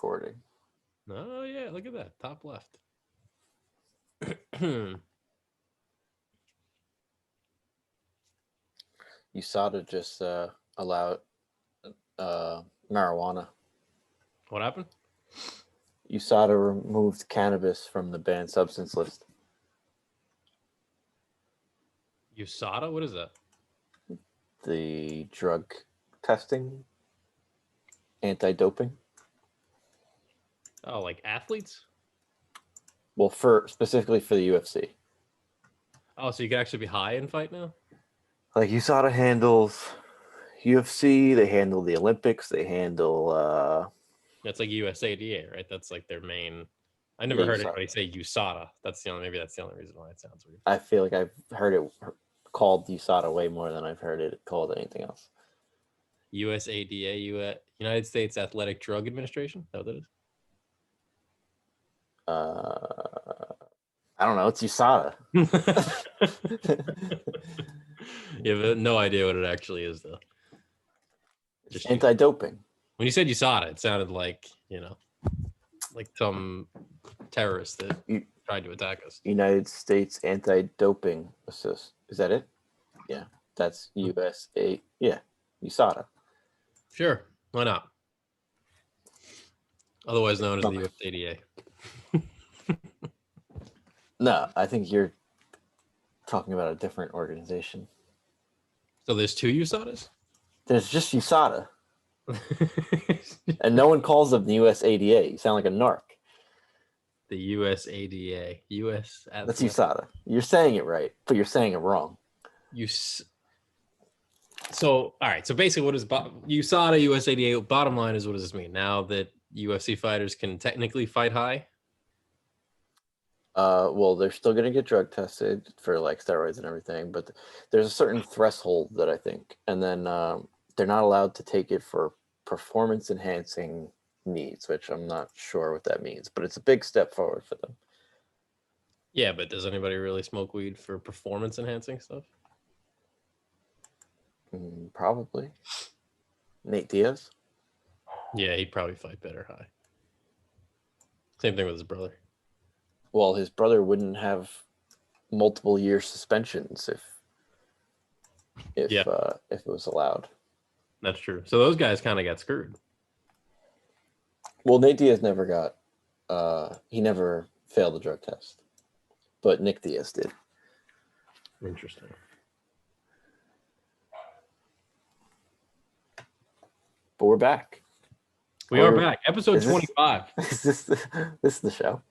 recording. Oh, yeah. Look at that. Top left. USADA just allowed marijuana. What happened? USADA removed cannabis from the banned substance list. USADA? What is that? The drug testing, anti-doping. Oh, like athletes? Well, specifically for the UFC. Oh, so you can actually be high and fight now? Like USADA handles UFC, they handle the Olympics, they handle That's like USADA, right? That's like their main. I never heard USADA. anybody say USADA. Maybe that's the only reason why it sounds weird. I feel like I've heard it called USADA way more than I've heard it called anything else. USADA, United States Athletic Drug Administration? Is that what that is? I don't know. It's USADA. You have no idea what it actually is, though. Just anti-doping. When you said USADA, it sounded like, like some terrorist that tried to attack us. United States Anti-Doping Assist. Is that it? Yeah, that's USA. Yeah, USADA. Sure, why not? Otherwise known as the USADA. No, I think you're talking about a different organization. So there's two USADAs? There's just USADA. And no one calls them the USADA. You sound like a narc. The USADA. That's USADA. You're saying it right, but you're saying it wrong. So, all right. So basically, what is USADA, USADA? Bottom line is, what does this mean? Now that UFC fighters can technically fight high? Well, they're still going to get drug tested for like steroids and everything, but there's a certain threshold that I think, and then they're not allowed to take it for performance enhancing needs, which I'm not sure what that means, but it's a big step forward for them. Yeah, but does anybody really smoke weed for performance enhancing stuff? Probably. Nate Diaz? Yeah, he'd probably fight better high. Same thing with his brother. Well, his brother wouldn't have multiple year suspensions if it was allowed. That's true. So those guys kind of got screwed. Well, Nate Diaz never got he never failed the drug test, but Nick Diaz did. Interesting. But we're back. We are back. Episode 25. This is the show.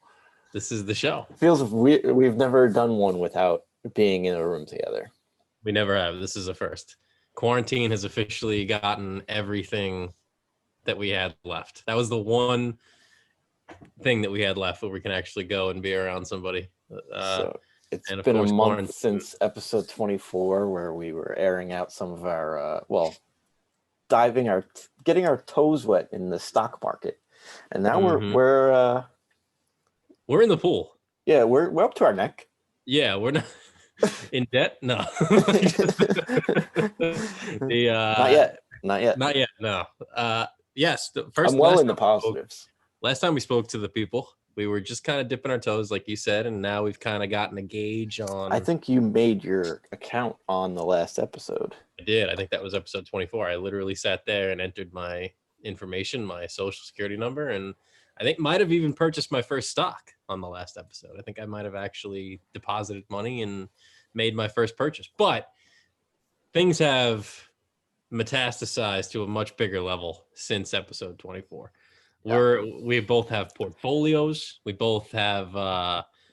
This is the show. It feels we've never done one without being in a room together. We never have. This is a first. Quarantine has officially gotten everything that we had left. That was the one thing that we had left where we can actually go and be around somebody. So it's been a month since episode 24 where we were airing out some of our, getting our toes wet in the stock market. And now we're in the pool. Yeah, we're up to our neck. Yeah, we're not in debt. No, not yet. No. Yes, I'm well in the positives. Last time we spoke to the people, we were just kind of dipping our toes, like you said, and now we've kind of gotten a gauge on. I think you made your account on the last episode. I did. I think that was episode 24. I literally sat there and entered my information, my social security number, and I think might have even purchased my first stock on the last episode. I think I might have actually deposited money and made my first purchase. But things have metastasized to a much bigger level since episode 24. Yeah. We both have portfolios. We both have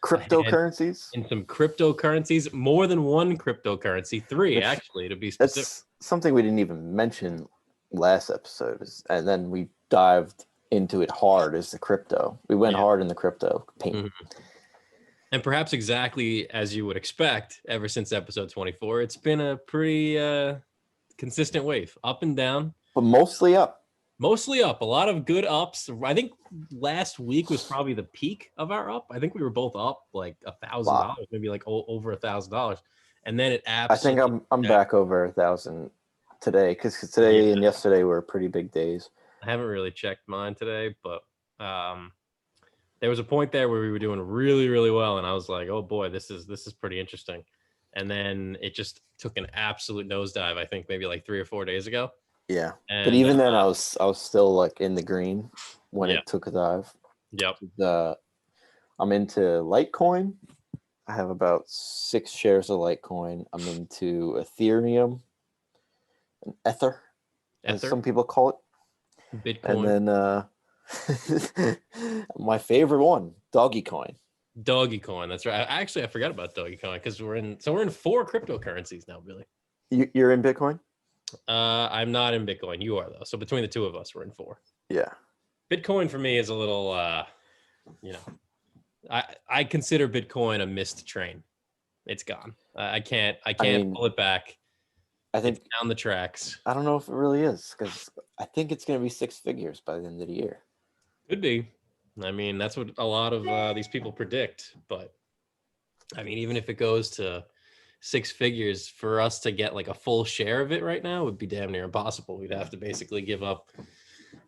cryptocurrencies. In some cryptocurrencies, more than one cryptocurrency, three actually to be specific. That's something we didn't even mention last episode, and then we dived into it hard as the crypto. We went hard in the crypto paint. Mm-hmm. And perhaps exactly as you would expect, ever since episode 24, it's been a pretty consistent wave, up and down. But mostly up. Mostly up. A lot of good ups. I think last week was probably the peak of our up. I think we were both up like $1,000, maybe like over $1,000. And then it absolutely. I think I'm back over 1,000 today because today and yesterday were pretty big days. I haven't really checked mine today, but there was a point there where we were doing really, really well, and I was like, oh boy, this is pretty interesting. And then it just took an absolute nosedive. I think maybe like 3 or 4 days ago. Yeah. But And even then, I was still like in the green when Yeah. it took a dive. Yep. I'm into Litecoin. I have about 6 shares of Litecoin. I'm into Ethereum and Ether, as Ether, some people call it. Bitcoin, And then my favorite one, Dogecoin. Dogecoin. That's right. Actually, I forgot about Dogecoin because we're in 4 cryptocurrencies now, Billy. You're in Bitcoin? I'm not in Bitcoin. You are though. So between the two of us, we're in 4. Yeah. Bitcoin for me is a little, you know, I consider Bitcoin a missed train. It's gone. I can't mean, pull it back. I think It's down the tracks. I don't know if it really is, because I think it's going to be 6 figures by the end of the year. Could be. I mean, that's what a lot of these people predict. But I mean, even if it goes to 6 figures, for us to get like a full share of it right now would be damn near impossible. We'd have to basically give up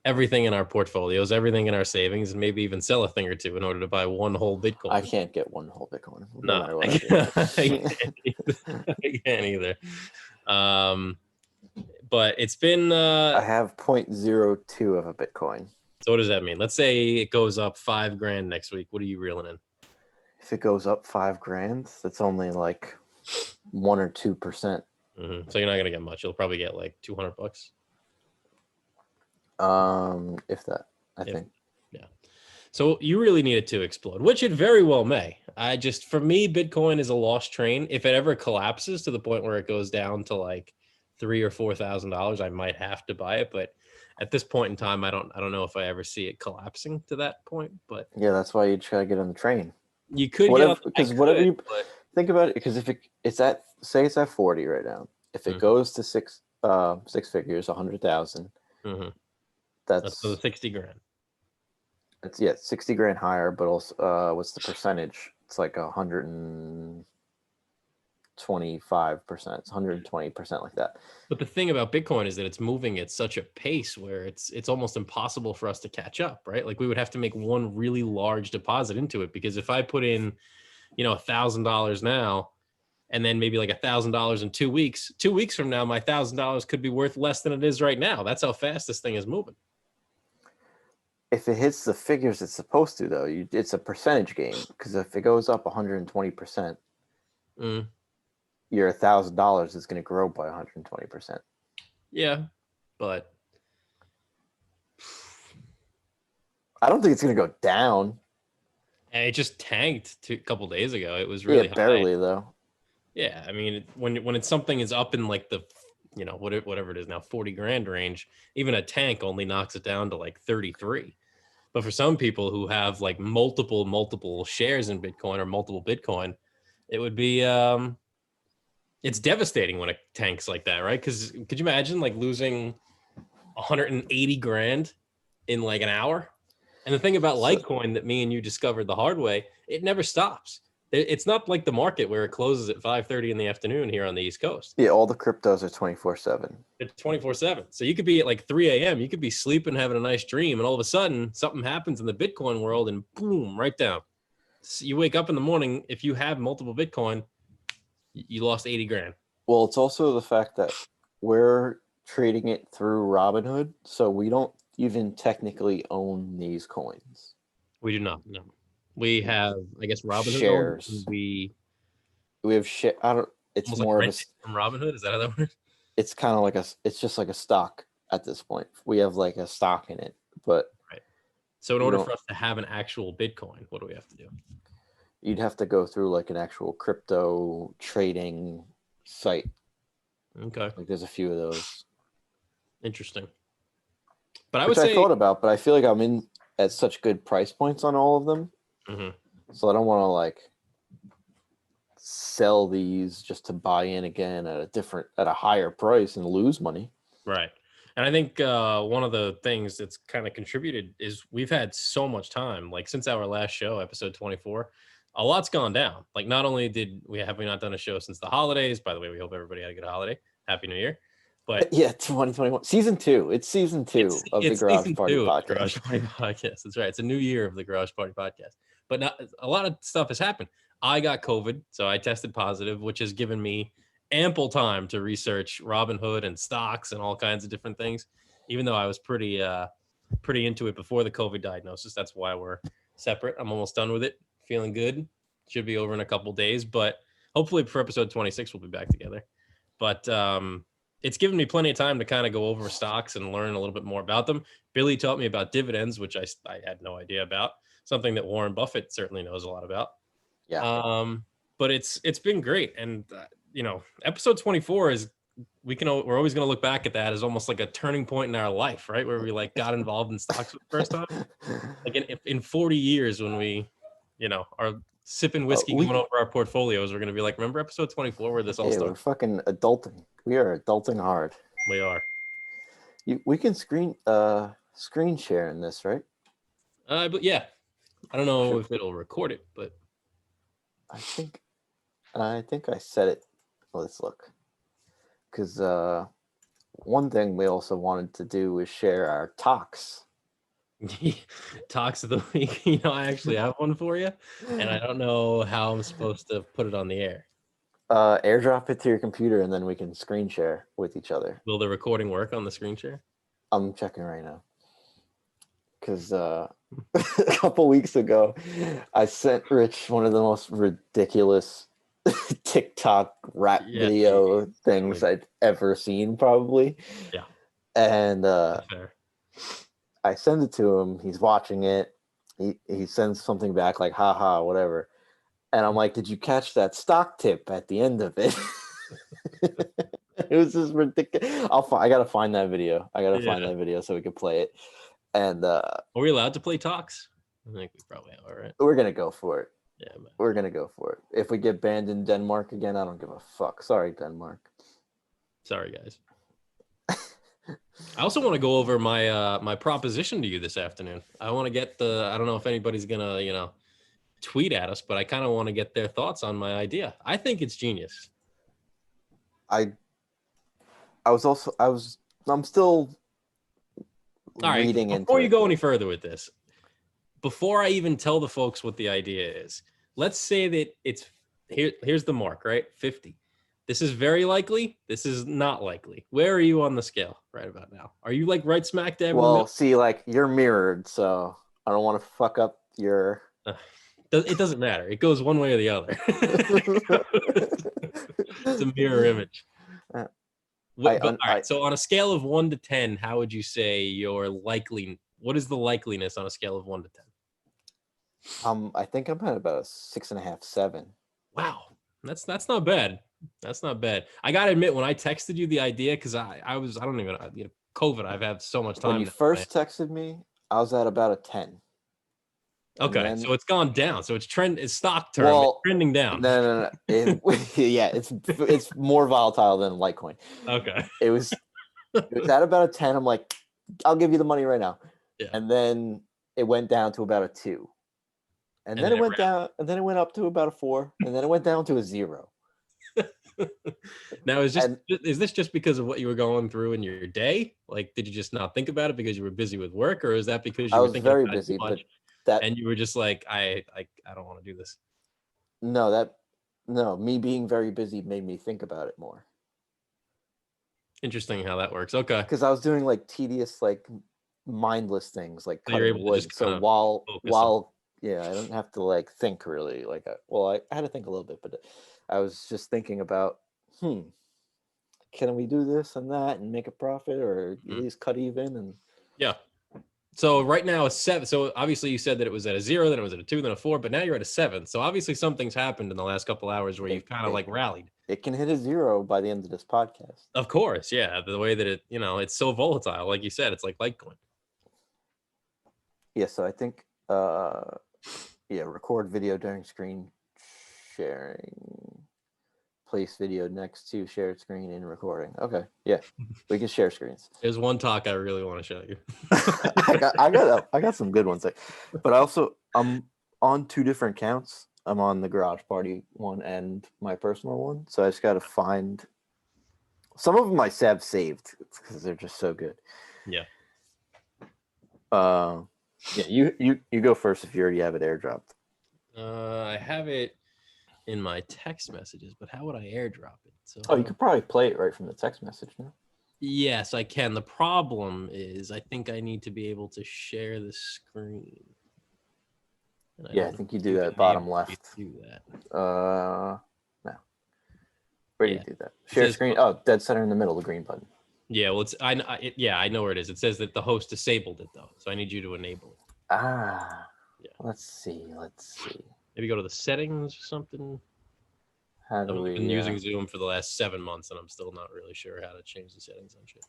everything in our portfolios, everything in our savings, and maybe even sell a thing or two in order to buy one whole Bitcoin. I can't get one whole Bitcoin. No, matter what I do. I can't either. But it's been. I have 0.02 of a Bitcoin. So what does that mean? Let's say it goes up $5,000 next week. What are you reeling in? If it goes up $5,000, that's only like 1 or 2%. Mm-hmm. So you're not gonna get much. You'll probably get like $200. If that, I think. Yeah. So you really need it to explode, which it very well may. For me, Bitcoin is a lost train. If it ever collapses to the point where it goes down to like $3,000 or $4,000, I might have to buy it. But at this point in time, I don't know if I ever see it collapsing to that point. But yeah, that's why you try to get on the train. You could whatever you think about it, because if it's at, say it's at 40 right now, if it goes to 6 figures, 100,000, that's the $60,000. It's 60 grand higher, but also what's the percentage? It's like 125%. It's 120%, like that. But the thing about Bitcoin is that it's moving at such a pace where it's almost impossible for us to catch up, right? Like we would have to make one really large deposit into it, because if I put in, $1,000 now, and then maybe like $1,000 in 2 weeks, 2 weeks from now, my $1,000 could be worth less than it is right now. That's how fast this thing is moving. If it hits the figures it's supposed to, though, it's a percentage game, because if it goes up 120%, your $1,000 is going to grow by 120%. Yeah, but I don't think it's going to go down. And it just tanked a couple days ago. It was really barely though. Yeah, I mean, when it's something is up in like the, whatever it is now, 40 grand range, even a tank only knocks it down to like 33. But for some people who have like multiple shares in Bitcoin or multiple Bitcoin, it would be it's devastating when it tanks like that, right? Because could you imagine like losing 180 grand in like an hour? And the thing about Litecoin that me and you discovered the hard way, it never stops. It's not like the market where it closes at 5:30 in the afternoon here on the East Coast. Yeah, all the cryptos are 24/7. It's 24/7. So you could be at like 3 a.m. You could be sleeping, having a nice dream, and all of a sudden something happens in the Bitcoin world, and boom, right down. So you wake up in the morning. If you have multiple Bitcoin, you lost 80 grand. Well, it's also the fact that we're trading it through Robinhood, so we don't even technically own these coins. We do not. No. We have, I guess, Robinhood shares. We have shit. I don't. It's more like of a from Robinhood. Is that how that works? It's kind of like it's just like a stock at this point. We have like a stock in it, but right. So in order for us to have an actual Bitcoin, what do we have to do? You'd have to go through like an actual crypto trading site. Okay. Like there's a few of those. Interesting. But I thought about, but I feel like I'm in at such good price points on all of them. So I don't want to like sell these just to buy in again at a higher price and lose money. Right. And I think one of the things that's kind of contributed is we've had so much time, like since our last show, episode 24, a lot's gone down. Like not only have we not done a show since the holidays, by the way, we hope everybody had a good holiday. Happy New Year. But Yeah, 2021 season 2. It's season 2 of the it's Garage season Party 2 of the podcast. Garage Party podcast. That's right. It's a new year of the Garage Party podcast. But not, a lot of stuff has happened. I got COVID, so I tested positive, which has given me ample time to research Robinhood and stocks and all kinds of different things. Even though I was pretty into it before the COVID diagnosis. That's why we're separate. I'm almost done with it. Feeling good. Should be over in a couple days, but hopefully for episode 26 we'll be back together. But it's given me plenty of time to kind of go over stocks and learn a little bit more about them. Billy taught me about dividends, which I had no idea about. Something that Warren Buffett certainly knows a lot about. Yeah. But it's been great, and episode 24 is we're always going to look back at that as almost like a turning point in our life, right? Where we like got involved in stocks for the first time. Like in 40 years, when we, are sipping whiskey going over our portfolios, we're going to be like, remember episode 24 where this all started? We're fucking adulting. We are adulting hard. We are. We can screen share in this, right? But yeah, I don't know if it'll record it, but I think I set it. Let's look. Because one thing we also wanted to do was share our talks. Talks of the week. I actually have one for you, and I don't know how I'm supposed to put it on the air. Airdrop it to your computer, and then we can screen share with each other. Will the recording work on the screen share? I'm checking right now. Because a couple weeks ago, I sent Rich one of the most ridiculous TikTok rap video things I've ever seen, probably. Yeah. And I send it to him. He's watching it. He sends something back like, haha, whatever. And I'm like, did you catch that stock tip at the end of it? It was just ridiculous. I got to find that video. I got to find that video so we can play it. And are we allowed to play talks? I think we probably are, right? We're going to go for it. Yeah, man. We're going to go for it. If we get banned in Denmark again, I don't give a fuck. Sorry, Denmark. Sorry, guys. I also want to go over my proposition to you this afternoon. I want to get I don't know if anybody's going to, tweet at us, but I kind of want to get their thoughts on my idea. I think it's genius. I'm still reading into it. Before you go any further with this, before I even tell the folks what the idea is, let's say that it's here's the mark, right? 50. This is very likely. This is not likely. Where are you on the scale right about now? Are you like right smack dab? Well, see, like you're mirrored, so I don't want to fuck up your. It doesn't matter. It goes one way or the other. It's a mirror image. All right. So on a scale of 1 to 10, how would you say what is the likeliness on a scale of 1 to 10? I think I'm at about a 6.5, 7. Wow. That's not bad. That's not bad. I got to admit, when I texted you the idea, because I don't even know, COVID, I've had so much time. When you first texted me, I was at about a 10. Okay, so it's gone down. So it's stock term. It's trending down. No. It's more volatile than Litecoin. Okay. It was at about a 10. I'm like, I'll give you the money right now. Yeah. And then it went down to about a 2. And then it went down, and then it went up to about a 4, and then it went down to a 0. Now, is this just because of what you were going through in your day? Like, did you just not think about it because you were busy with work, or is that because you were thinking very about busy, it too much, and you were just like, I don't want to do this? No, me being very busy made me think about it more. Interesting how that works. Okay. Because I was doing like tedious, like mindless things, like cutting wood. So while I don't have to like think really. Like, I had to think a little bit, but I was just thinking about, can we do this and that and make a profit, or at least cut even? And yeah. So right now it's 7. So obviously you said that it was at a 0, then it was at a 2, then a 4, but now you're at a 7. So obviously something's happened in the last couple hours where you've kind of like rallied. It can hit a 0 by the end of this podcast. Of course, yeah. The way that it, it's so volatile, like you said, it's like Litecoin. Yeah. So I think, record video during screen sharing. Place video next to shared screen in recording. Okay, yeah, we can share screens. There's one talk I really want to show you. I got some good ones there, but I'm on 2 different accounts. I'm on the Garage Party one and my personal one, so I just got to find Some of them I have saved because they're just so good. Yeah. Yeah, you go first if you already have it airdropped. I have it in my text messages, but how would I airdrop it? So Oh, you could probably play it right from the text message now. yes, I can. The problem is I think I need to be able to share the screen. And Yeah, I don't know think you if do can that bottom enable me left. to do that. No. Where do Yeah. you do that? It Share says- screen. Oh, dead center in the middle, the green button. Yeah, well, I know where it is. It says that the host disabled it though, so I need you to enable it. Ah. Yeah. Let's see. Maybe go to the settings or something. How do I've we? been using Zoom for the last 7 months, and I'm still not really sure how to change the settings on shit.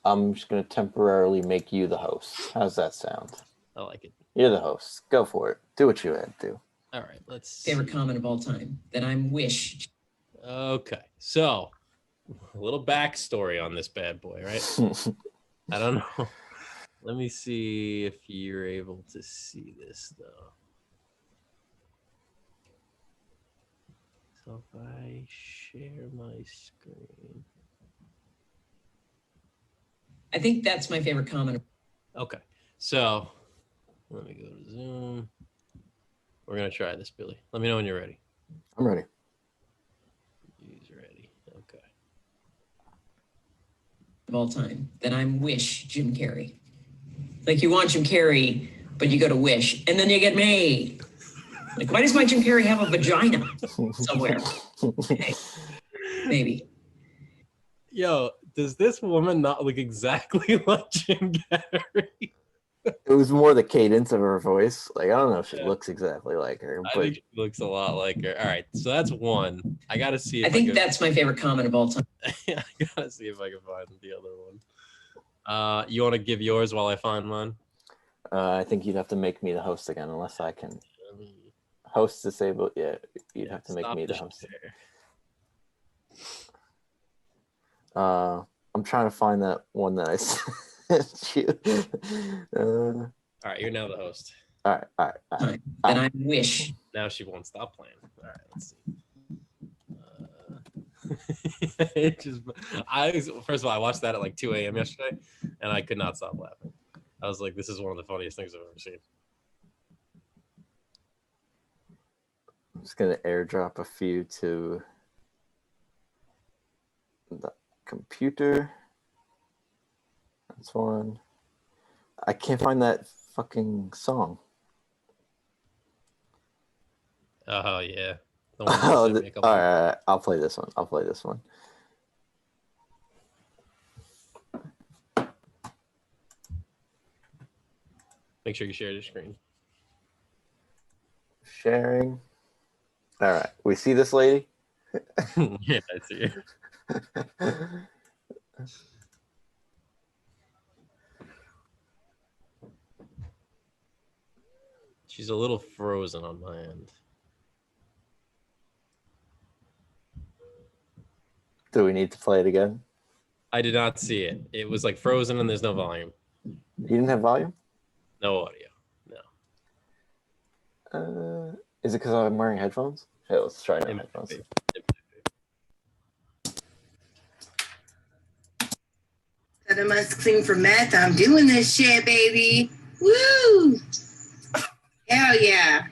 I'm just gonna temporarily make you the host. How's that sound? I like it. You're the host. Go for it. Do what you had to do. All right, let's Favorite see. comment of all time that I'm wish. Okay, so a little backstory on this bad boy, right? I don't know. Let me see if you're able to see this though. So if I share my screen. I think that's my favorite comment. Okay, so let me go to Zoom. We're gonna try this, Billy. Let me know when you're ready. I'm ready. He's ready. Okay. Of all time that I'm wish Jim Carrey. Like you want Jim Carrey, but you go to Wish, and then you get me. Like, why does my Jim Carrey have a vagina somewhere? Okay. Maybe. Yo, does this woman not look exactly like Jim Carrey? It was more the cadence of her voice. Like I don't know if she Yeah. looks exactly like her, I but think she looks a lot like her. All right, so that's one. I gotta see. If I think can, that's my favorite comment of all time. I gotta see if I can find the other one. You want to give yours while I find mine? I think you'd have to make me the host again, unless I can host disabled. Yeah, you'd have to make Stop me the the host. share. I'm trying to find that one that I sent you. All right, you're now the host. All right. That I wish. Now she won't stop playing. All right, let's see. It just, first of all, I watched that at like 2 a.m. yesterday, and I could not stop laughing. I was like, this is one of the funniest things I've ever seen. I'm just gonna airdrop a few to the computer. That's one. I can't find that fucking song. Oh yeah. The one you Oh, sent me a couple all right. I'll play this one. Make sure you share your screen. Sharing. All right. We see this lady? Yeah, I see it. She's a little frozen on my end. Do we need to play it again? I did not see it. It was like frozen and there's no volume, You didn't have volume? no audio. Is it because I'm wearing headphones? Hey, let's try no It might headphones. be. I must clean for meth. I'm doing this shit, baby. Woo! Hell yeah.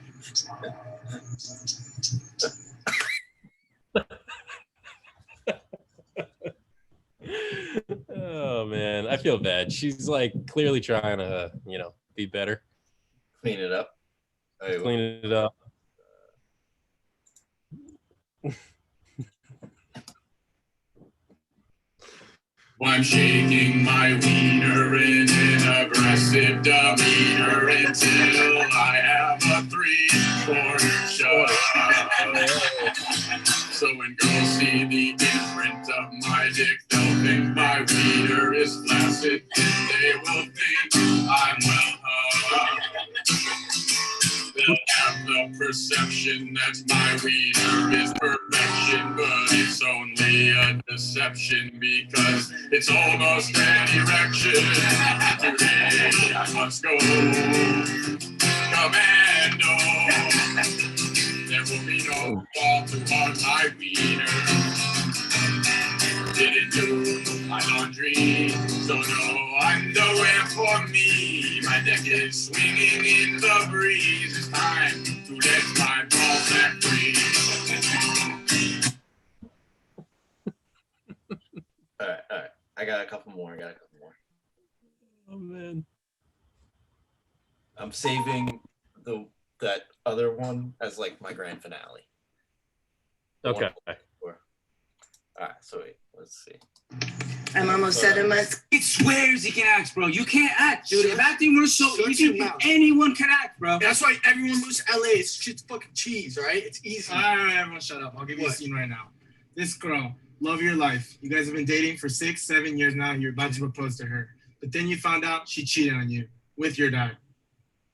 Oh man, I feel bad. She's like clearly trying to, be better, Clean it up. Oh, clean it up. I'm shaking my wiener in an aggressive demeanor until I have a 3/4 shot. So when girls see the imprint of my dick, they'll think my wiener is flaccid, and they will think I'm well hung. They'll have the perception that my wiener is perfection, but it's only a deception because it's almost an erection. Today I must go commando. There moving on wall to on my wiener. Didn't do my laundry, so no underwear for me. My deck is swinging in the breeze. It's time to let my balls back free. All right. I got a couple more. Oh man. I'm saving that other one as like my grand finale. The one Okay. before. All right, so wait, let's see. I'm almost out of my. It swears he can act, bro. You can't act, dude. If acting were so Shut easy, your mouth. anyone can act, bro. That's why everyone moves to LA. It's shit's fucking cheese, right? It's easy. All right, everyone shut up. I'll give you a What? scene right now. This girl, love of your life. You guys have been dating for 6-7 years now. You're about to propose to her. But then you found out she cheated on you with your dad.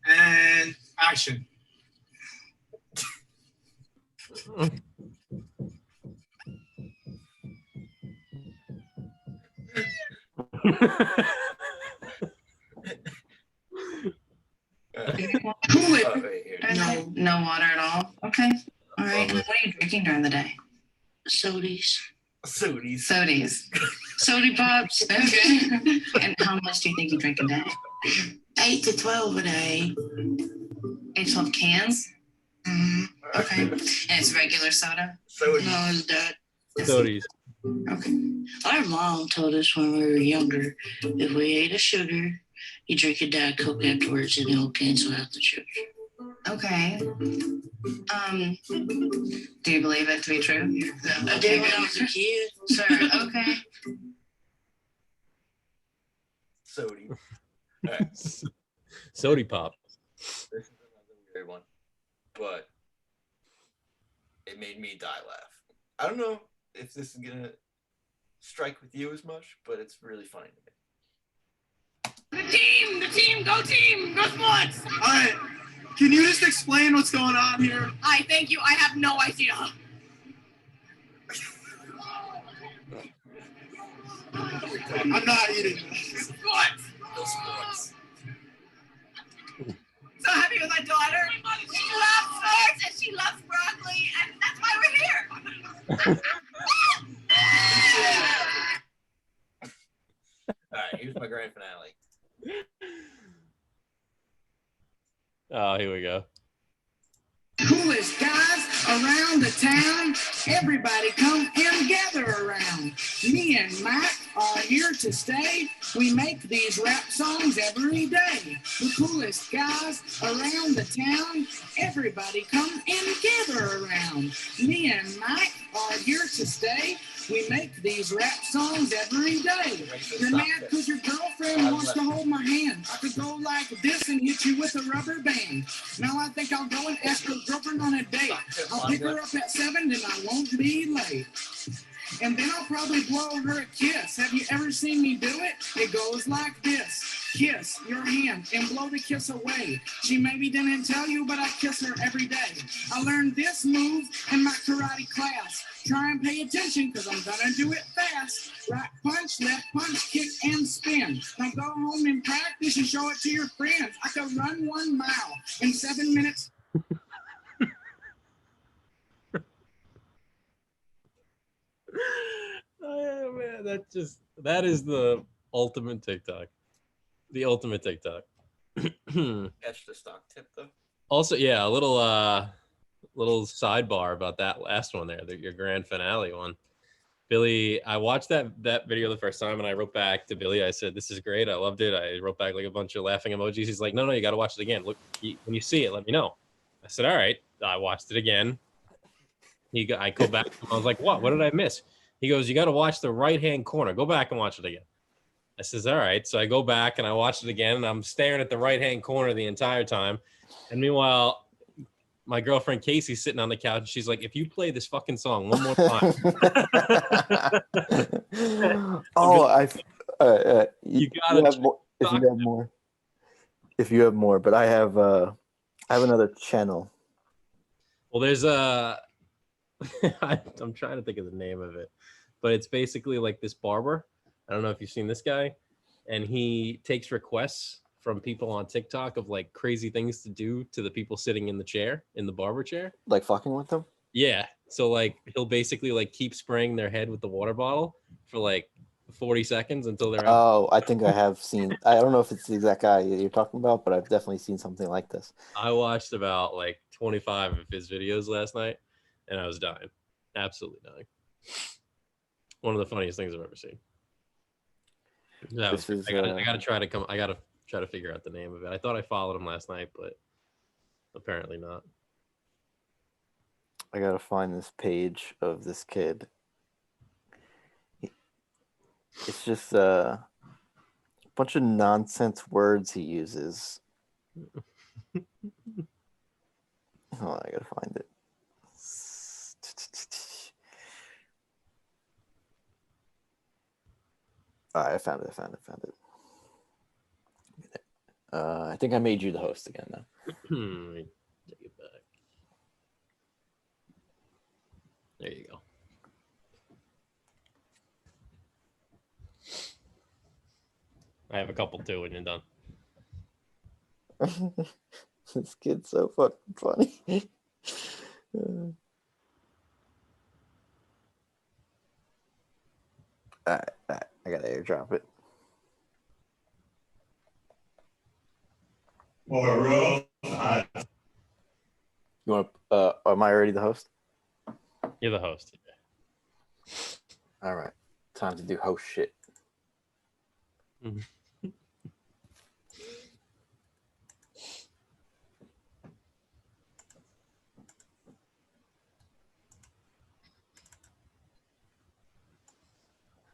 And action. Who is? Oh, wait, here. No water at all. Okay. All right. Well, What are you drinking during the day? Sodies. Sodies. Sodies. Sody pops. Okay. And how much do you think you drink a day? 8 to 12 a day. 8 to 12 cans? Mm-hmm. Okay. And it's regular soda? Sodies. No, it's that. Sodies. Okay. Our mom told us when we were younger, if we ate a sugar, you drink a Diet Coke afterwards and it'll cancel out the sugar. Okay. Do you believe it to be true? I did when I was a kid. Sure. Okay. Sodies. All right, Sody pop. this is another weird one, but it made me die laugh. I don't know if this is gonna strike with you as much, but it's really funny to me. The team, go sports! All right. Can you just explain what's going on here? I thank you. I have no idea. I'm not eating this. Sports. No sports. So happy with my daughter. She loves sports and she loves broccoli, and that's why we're here. All right, here's my grand finale. Oh, here we go. Coolest guys around the town. Everybody come and gather around. Me and Mike are here to stay. We make these rap songs every day. The coolest guys around the town. Everybody come and gather around. Me and Mike are here to stay. We make these rap songs every day. You're mad because your girlfriend wants to hold my hand. I could go like this and hit you with a rubber band. Now I think I'll go and ask her girlfriend on a date. I'll pick her up at 7 and I won't be late. And then I'll probably blow her a kiss. Have you ever seen me do it? It goes like this. Kiss your hand and blow the kiss away. She maybe didn't tell you, but I kiss her every day. I learned this move in my karate class. Try and pay attention because I'm gonna do it fast. Right punch, left punch, kick, and spin. Now go home and practice and show it to your friends. I could run 1 mile in 7 minutes. Oh man, that is the ultimate TikTok. The ultimate TikTok. Catch the stock tip though. Also, yeah, a little sidebar about that last one there, your grand finale one. Billy, I watched that video the first time and I wrote back to Billy. I said, "This is great. I loved it." I wrote back like a bunch of laughing emojis. He's like, "No, you got to watch it again. Look, when you see it, let me know." I said, "All right." I watched it again. I go back. I was like, "What? What did I miss?" He goes, "You got to watch the right-hand corner. Go back and watch it again." I says, "All right." So I go back and I watched it again, and I'm staring at the right-hand corner the entire time. And meanwhile, my girlfriend Casey's sitting on the couch, and she's like, "If you play this fucking song one more time." You gotta have more, if you have more. If you have more, but I have another channel. Well, there's I'm trying to think of the name of it, but it's basically like this barber. I don't know if you've seen this guy, and he takes requests from people on TikTok of like crazy things to do to the people sitting in the chair, in the barber chair. Like fucking with them? Yeah. So like he'll basically like keep spraying their head with the water bottle for like 40 seconds until they're out. Oh, I think I have seen. I don't know if it's the exact guy that you're talking about, but I've definitely seen something like this. I watched about like 25 of his videos last night and I was dying. Absolutely dying. One of the funniest things I've ever seen. This is, I gotta try to figure out the name of it. I thought I followed him last night, but apparently not. I gotta find this page of this kid. It's just a bunch of nonsense words he uses. Oh, I gotta find it. All right, I found it. I think I made you the host again now. Let me take it back. There you go. I have a couple too when you're done. This kid's so fucking funny. All right, I gotta airdrop it. You want to? Am I already the host? You're the host. All right, time to do host shit.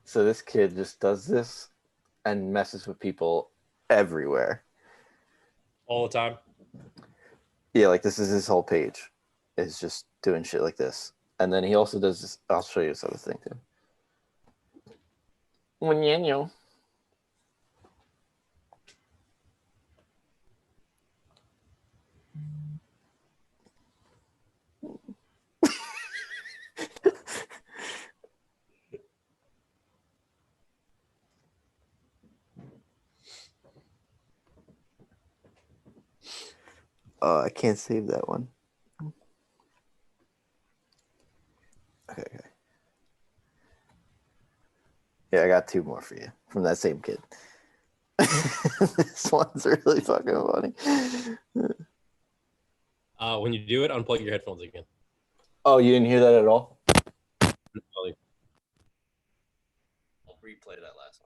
So this kid just does this and messes with people everywhere. All the time. Yeah, like this is his whole page. Is just doing shit like this. And then he also does this. I'll show you this other thing too. Muñeño. I can't save that one. Okay. Yeah, I got two more for you from that same kid. This one's really fucking funny. When you do it, unplug your headphones again. Oh, you didn't hear that at all? I'll replay that last one.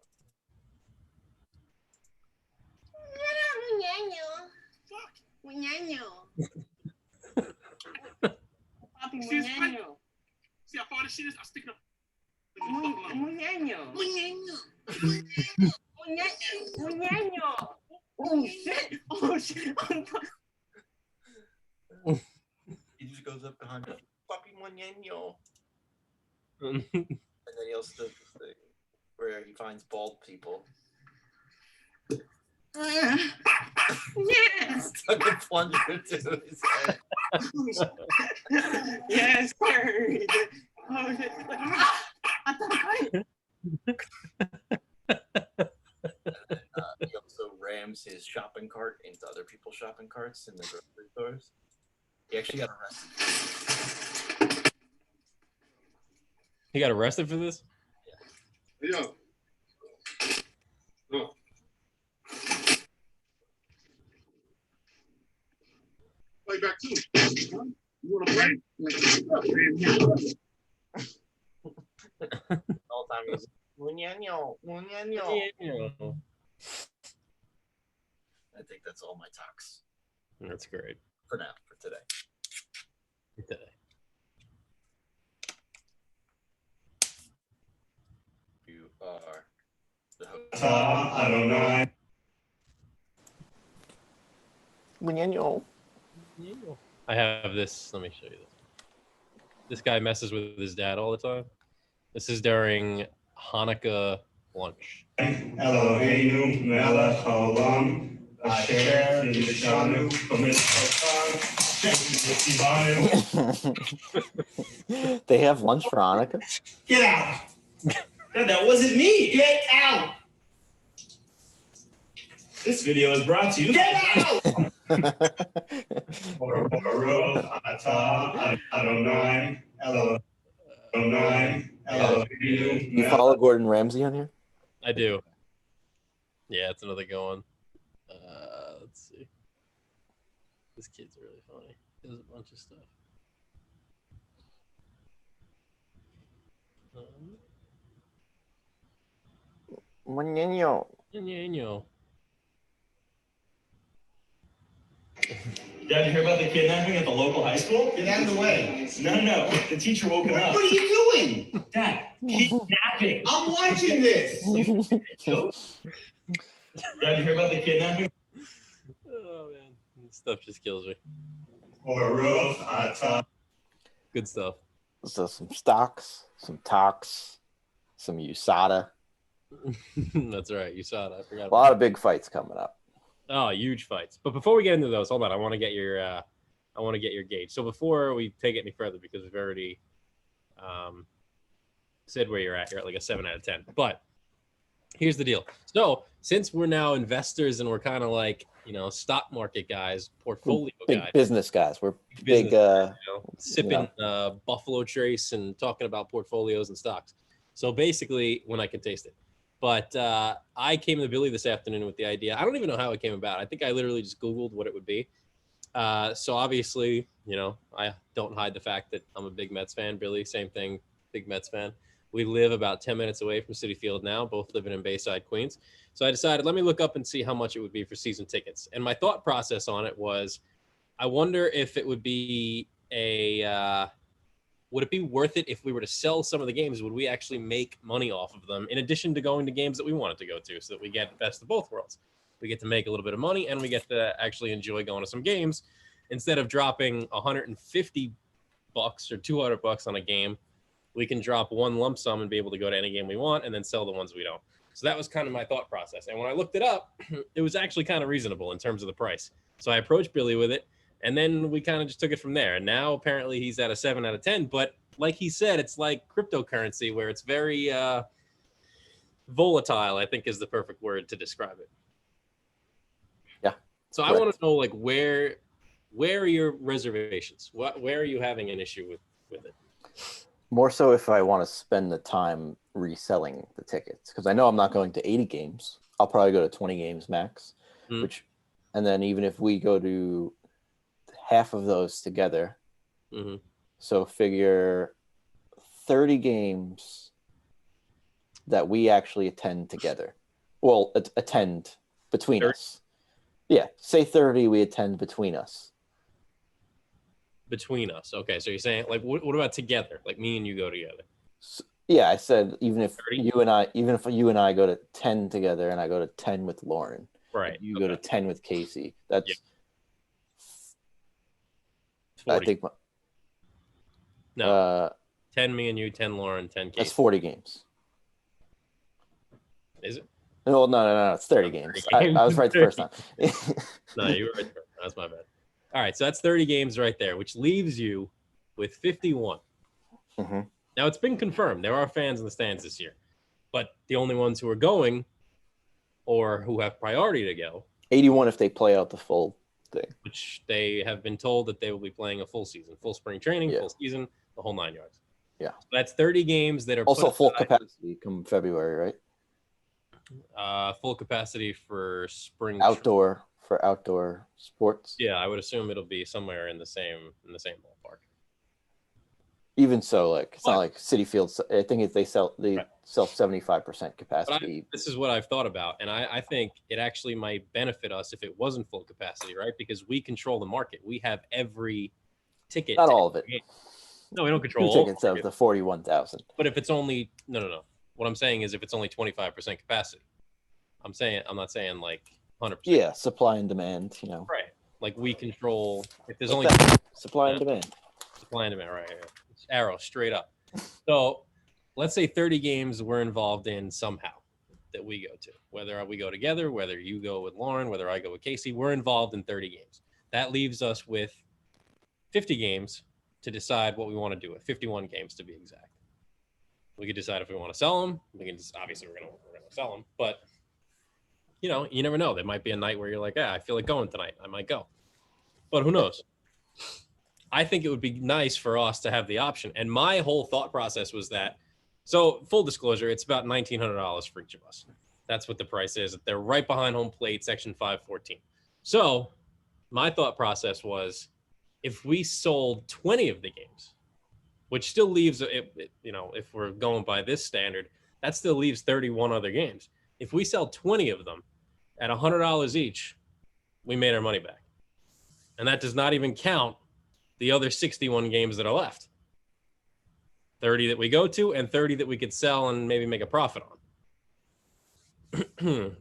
See how far this shit is? I'll stick it up. Oh shit! Oh shit! He just goes up behind him. Papi Muñeño. And then he also does this thing where he finds bald people. Yes! Stuck a plunger into his head. Yes, Curry. Oh shit! He also rams his shopping cart into other people's shopping carts in the grocery stores. He actually got arrested. He got arrested for this? Yo. Oh. Play back too. You want to play? All the time he's Muñeño. I think that's all my talks That's great. for now, for today. You are the host. I don't know. Muñeño. I have this. Let me show you this. This guy messes with his dad all the time. This is during Hanukkah lunch. Eloheinu melech haolam asher nishanu b'mitzvotav. They have lunch for Hanukkah? Get out! That wasn't me! Get out! This video is brought to you. Get out! Or roof on a top. I don't know. You follow Gordon Ramsay on here? I do. Yeah, it's another good one. Let's see. This kid's really funny. He does a bunch of stuff. Muñeño. Ñeño. Dad, you hear about the kidnapping at the local high school? Get out of the way. No. The teacher woke him up. What are you doing? Dad, kidnapping. I'm watching this. Dad, you hear about the kidnapping? Oh man, this stuff just kills me. Or roof on a top. Good stuff. So some stocks, some talks, some USADA. That's right. You saw it. I forgot. A lot of big fights coming up. Oh, huge fights. But before we get into those, hold on. I want to get your gauge. So before we take it any further, because we've already said where you're at like a 7 out of 10. But here's the deal. So since we're now investors and we're kind of like, stock market guys, portfolio Big guys, business guys. We're business big guys, sipping Buffalo Trace and talking about portfolios and stocks. So basically, when I can taste it. But I came to Billy this afternoon with the idea. I don't even know how it came about. I think I literally just Googled what it would be. So obviously, I don't hide the fact that I'm a big Mets fan. Billy, same thing, big Mets fan. We live about 10 minutes away from Citi Field now, both living in Bayside, Queens. So I decided, let me look up and see how much it would be for season tickets. And my thought process on it was, I wonder if it would be would it be worth it if we were to sell some of the games? Would we actually make money off of them in addition to going to games that we wanted to go to, so that we get best of both worlds? We get to make a little bit of money and we get to actually enjoy going to some games instead of dropping $150 or $200 on a game. We can drop one lump sum and be able to go to any game we want and then sell the ones we don't. So that was kind of my thought process. And when I looked it up, it was actually kind of reasonable in terms of the price. So I approached Billy with it, and then we kind of just took it from there. And now apparently he's at a 7 out of 10. But like he said, it's like cryptocurrency where it's very volatile, I think is the perfect word to describe it. Yeah. So correct. I want to know, like, where are your reservations? Where are you having an issue with it? More so if I want to spend the time reselling the tickets, because I know I'm not going to 80 games. I'll probably go to 20 games max, and then even if we go to half of those together, so figure 30 games that we actually attend together. Well, attend between 30? us. Yeah, say 30 we attend between us. Between us. Okay, so you're saying, like, what about together? Like me and you go together. So, yeah, I said even if 30? you and I go to 10 together and I go to 10 with Lauren. Right. You go to 10 with Casey. That's Yeah. I 40. think No. 10 me and you, 10 Lauren, 10 Casey. that's 40 games. Is it? No, it's 30 games. I was right the first time. No, you were right. That's my bad. All right, so that's 30 games right there, which leaves you with 51. Mhm. Now, it's been confirmed. There are fans in the stands this year, but the only ones who are going or who have priority to go, 81 if they play out the full thing. which they have been told that they will be playing a full season, full spring training, Yeah. full season, the whole 9 yards. Yeah. So that's 30 games that are Also put full aside, capacity come February, right? full capacity for spring Outdoor for outdoor sports. Yeah, I would assume it'll be somewhere in the same ballpark. Even so, like it's But- not like Citi Field. I think they sell 75% capacity. This is what I've thought about, and I think it actually might benefit us if it wasn't full capacity, right? Because we control the market. We have every ticket. Not to all of every it. game. No, we don't control Two all tickets the of market. the 41,000. But if it's only no. What I'm saying is if it's only 25% capacity. I'm not saying like 100%. Yeah, supply and demand. Right. Like we control. If there's only Supply and Yeah. demand. supply and demand right here. It's arrow straight up. So let's say 30 games we're involved in somehow that we go to, whether we go together, whether you go with Lauren, whether I go with Casey, we're involved in 30 games. That leaves us with 50 games to decide what we want to do with, 51 games to be exact. We could decide if we want to sell them. We can just, obviously we're going to sell them, but you know, you never know. There might be a night where you're like, I feel like going tonight. I might go. But who knows? I think it would be nice for us to have the option. And my whole thought process was that, so full disclosure, it's about $1,900 for each of us. That's what the price is. They're right behind home plate, section 514. So my thought process was, if we sold 20 of the games, which still leaves, you know, if we're going by this standard, that still leaves 31 other games. If we sell 20 of them at $100 each, we made our money back. And that does not even count the other 61 games that are left. 30 that we go to and 30 that we could sell and maybe make a profit on.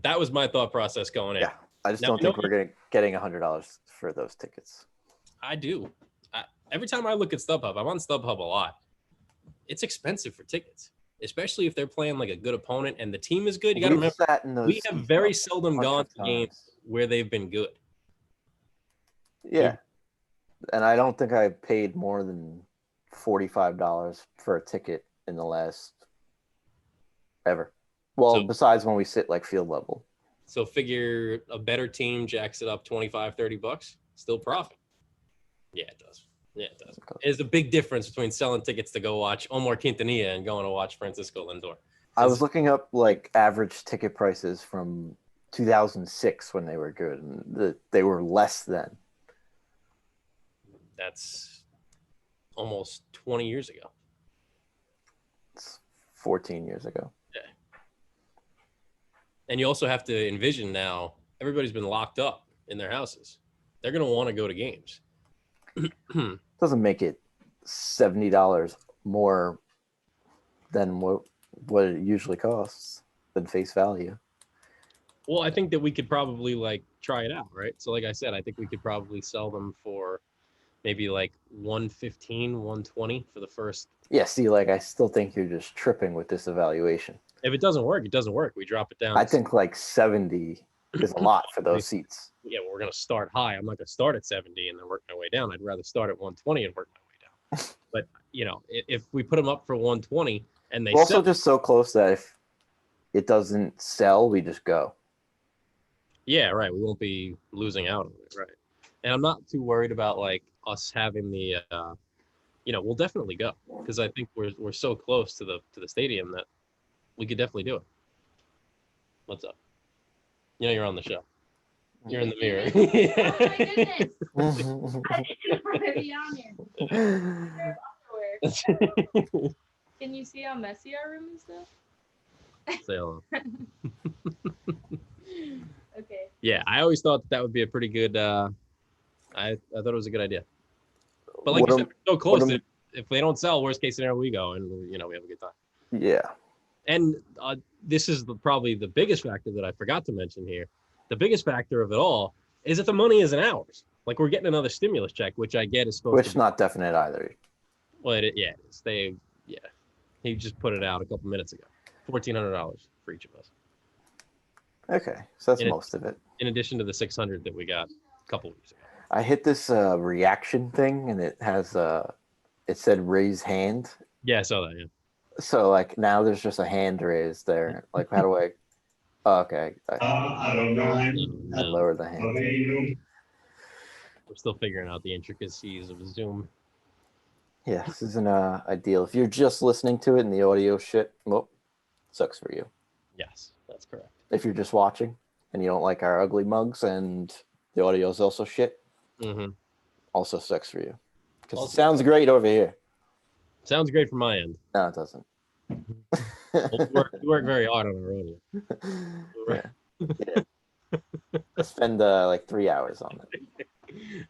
That was my thought process going in. Yeah, I just Now, don't think we're getting $100 for those tickets. I do. Every time I look at StubHub, I'm on StubHub a lot. It's expensive for tickets, especially if they're playing like a good opponent and the team is good. You got to remember, we have very seldom gone to games where they've been good. Yeah. And I don't think I paid more than $45 for a ticket in the last ever. Well, So- besides when we sit like field level. So figure a better team jacks it up 25, $30, still profit. Yeah, it does. Yeah, it does. Okay. There's a big difference between selling tickets to go watch Omar Quintanilla and going to watch Francisco Lindor. I was looking up like average ticket prices from 2006 when they were good, and they were less then. That's almost 20 years ago. It's 14 years ago. And you also have to envision now, everybody's been locked up in their houses. They're going to want to go to games. Doesn't make it $70 more than what it usually costs than face value. Well, I think that we could probably like try it out, right? So like I said, I think we could probably sell them for maybe like 115, 120 for the first. Yeah, see, like I still think you're just tripping with this evaluation. If it doesn't work, it doesn't work. We drop it down. I think like 70 is a lot for those seats. Yeah, well, we're going to start high. I'm not going to start at 70 and then work my way down. I'd rather start at 120 and work my way down. But, you know, if we put them up for 120 and they We're also sell, just so close that if it doesn't sell, we just go. yeah, right. We won't be losing out on it, right? And I'm not too worried about like us having the, you know, we'll definitely go because I think we're so close to the stadium that we could definitely do it. What's up? You know, you're on the show. You're in the mirror. Oh my goodness. I didn't want to be on here. There's underwear. Can you see how messy our room is though? Say hello. Okay. Yeah, I always thought that would be a pretty good. I thought it was a good idea. But like What you said, am- we're so close. what am- That if they don't sell, worst case scenario, we go and you know we have a good time. Yeah. And this is probably the biggest factor that I forgot to mention here. The biggest factor of it all is that the money isn't ours. Like we're getting another stimulus check, which I get is supposed Which to be. not definite either. Well, it is. He just put it out a couple minutes ago. $1,400 for each of us, Okay, so that's And it- most of it. in addition to the 600 that we got a couple weeks ago. I hit this reaction thing, and it has it said raise hand. Yeah, I saw that. Yeah. So like now there's just a hand raised there. Like how do I? Oh, okay, I don't know. I lower the hand. We're still figuring out the intricacies of Zoom. Yeah, this isn't ideal. If you're just listening to it and the audio shit, well, sucks for you. Yes, that's correct. If you're just watching and you don't like our ugly mugs and the audio is also shit, Mm-hmm. also sucks for you. Because it Also- sounds great over here. Sounds great from my end. No, it doesn't. Well, we work very hard on our audio. Yeah. I spend like 3 hours on it.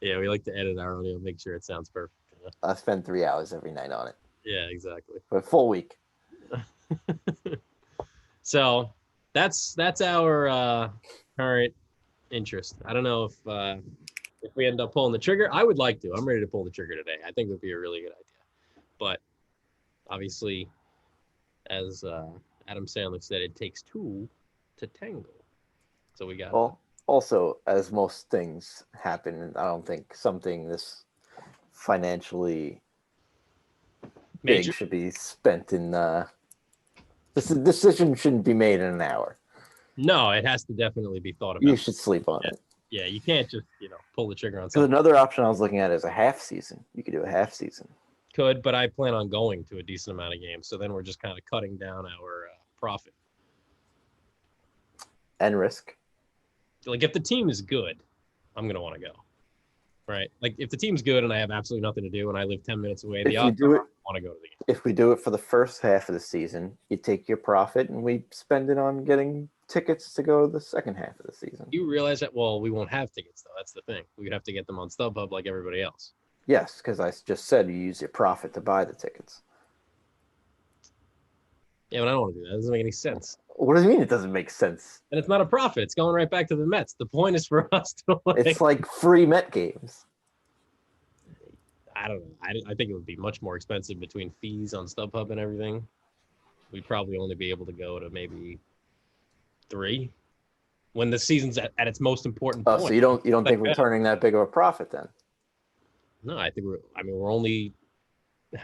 Yeah, we like to edit our audio, make sure it sounds perfect. you know? I spend 3 hours every night on it Yeah, exactly. for a full week. So that's our current interest. I don't know if we end up pulling the trigger. I would like to. I'm ready to pull the trigger today. I think it would be a really good idea. But obviously, as Adam Sandler said, it takes two to tango. So we got. Well, also, as most things happen, I don't think something this financially Major. big should be spent in. This decision shouldn't be made in an hour. No, it has to definitely be thought about. You should sleep on it. Yeah, you can't just pull the trigger on So something. another option I was looking at is a half season. You could do a half season. Could, but I plan on going to a decent amount of games, so then we're just kind of cutting down our profit. And risk. Like if the team is good, I'm gonna want to go. Right? Like if the team's good and I have absolutely nothing to do and I live 10 minutes away, the odds are I want to go to the game. If we do it for the first half of the season, you take your profit and we spend it on getting tickets to go to the second half of the season. You realize that? Well, we won't have tickets though. That's the thing. We would have to get them on StubHub like everybody else. Yes, because I just said you use your profit to buy the tickets. Yeah, but I don't want to do that. It doesn't make any sense. What do you mean it doesn't make sense? And it's not a profit. It's going right back to the Mets. The point is for us to It's like free Met games. I don't know. I think it would be much more expensive between fees on StubHub and everything. We'd probably only be able to go to maybe 3 when the season's at its most important point. Oh, so you don't think we're turning that big of a profit then? No, I think we're only.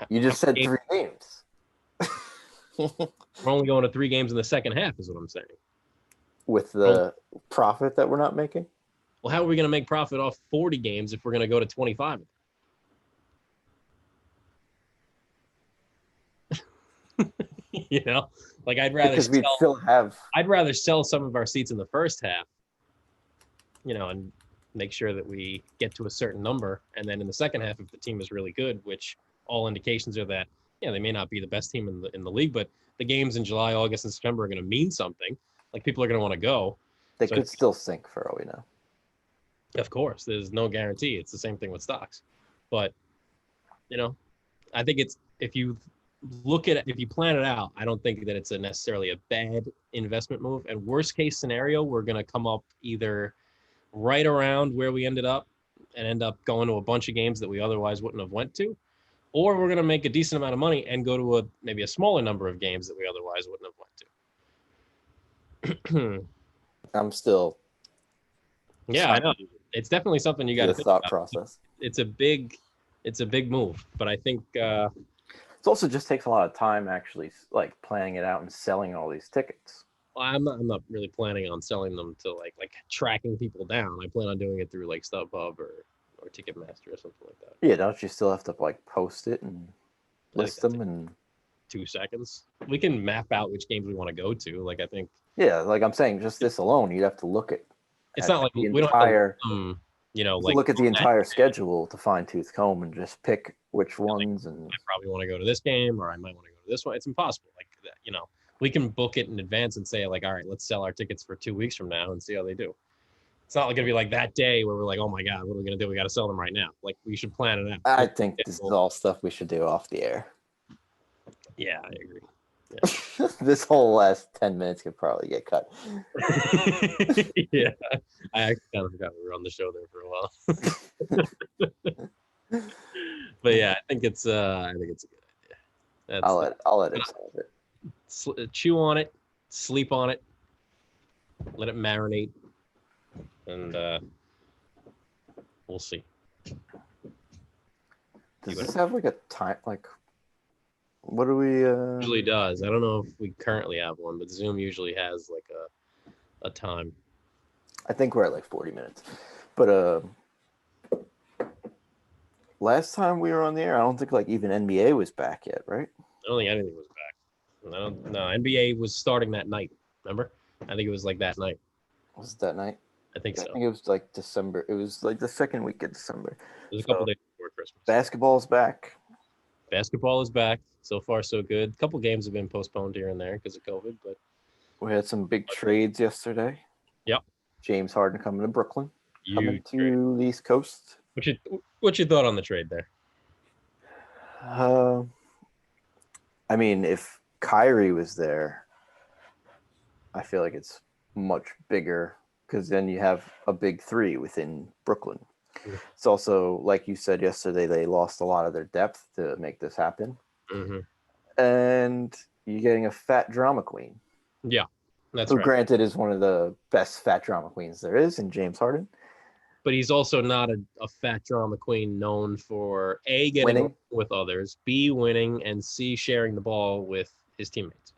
You just said 3 games. We're only going to 3 games in the second half, is what I'm saying. With the profit that we're not making? Well, how are we going to make profit off 40 games if we're going to go to 25? Like I'd rather because we still have. I'd rather sell some of our seats in the first half, and make sure that we get to a certain number, and then in the second half, if the team is really good, which all indications are that, they may not be the best team in the league, but the games in July, August, and September are going to mean something. Like people are going to want to go. They could still sink for all we know. Of course, there's no guarantee. It's the same thing with stocks, but I think it's if you plan it out, I don't think that it's necessarily a bad investment move. And worst case scenario, we're going to come up either right around where we ended up and end up going to a bunch of games that we otherwise wouldn't have went to, or we're going to make a decent amount of money and go to maybe a smaller number of games that we otherwise wouldn't have went to. I'm still. Yeah, I know. It's definitely something you got to think thought about. process. It's a big move, but I think it also just takes a lot of time actually, like planning it out and selling all these tickets. Well, I'm not really planning on selling them to like tracking people down. I plan on doing it through like StubHub or Ticketmaster or something like that. Yeah, don't you still have to like post it and list them in 2 seconds? We can map out which games we want to go to. Like I think. Yeah, like I'm saying, just this alone, you'd have to look at. It's not like the we entire. Don't have like look at the entire schedule to fine tooth comb and just pick which ones. And I probably want to go to this game, or I might want to go to this one. It's impossible. Like we can book it in advance and say like, all right, let's sell our tickets for 2 weeks from now and see how they do. It's not like gonna be like that day where we're like, oh my god, what are we gonna do? We got to sell them right now. Like we should plan it out. I think this is all stuff we should do off the air. Yeah, I agree. Yeah. This whole last 10 minutes could probably get cut. Yeah, I actually kind of forgot we were on the show there for a while. But yeah, I think it's a good idea. I'll edit some of it. Chew on it, sleep on it, let it marinate, and we'll see. Does this have like a time? Like, what do we? Usually does. I don't know if we currently have one, but Zoom usually has like a time. I think we're at like 40 minutes, but last time we were on the air, I don't think like even NBA was back yet, right? I don't think anything was back. No, NBA was starting that night. Remember? I think it was like that night. Was it that night? I think so. I think it was like December. It was like the second week of December. It was a couple days before Christmas. Basketball's back. Basketball is back. So far, so good. A couple games have been postponed here and there because of COVID, but we had some big trades yesterday. Yep. James Harden coming to Brooklyn. Coming to trade. the East Coast. What's your thought on the trade there? I mean, if Kyrie was there, I feel like it's much bigger because then you have a big 3 within Brooklyn. Mm-hmm. It's also, like you said yesterday, they lost a lot of their depth to make this happen. Mm-hmm. And you're getting a fat drama queen. Yeah, that's who right. Granted is one of the best fat drama queens there is in James Harden. But he's also not a fat drama queen known for A, getting Winning. with others, B, winning, and C, sharing the ball with his teammates.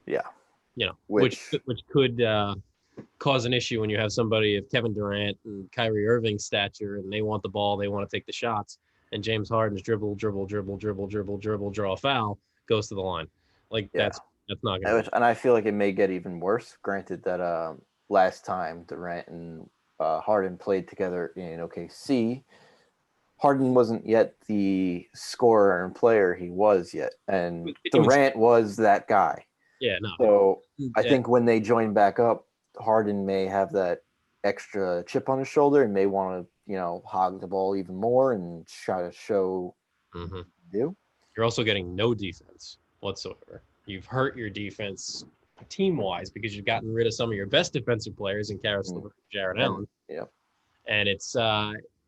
Yeah. you know, which could cause an issue when you have somebody of Kevin Durant and Kyrie Irving's stature, and they want the ball, they want to take the shots, and James Harden's dribble, draw a foul, goes to the line. Like Yeah. that's not gonna. And I feel like it may get even worse. Granted that last time Durant and Harden played together in OKC, Harden wasn't yet the scorer and player he was yet, and Durant was that guy. Yeah, no. So I think when they join back up, Harden may have that extra chip on his shoulder and may want to, hog the ball even more and try to show you. You're also getting no defense whatsoever. You've hurt your defense team-wise because you've gotten rid of some of your best defensive players in Karis LeVert, Jarrett Allen. Yeah. And it's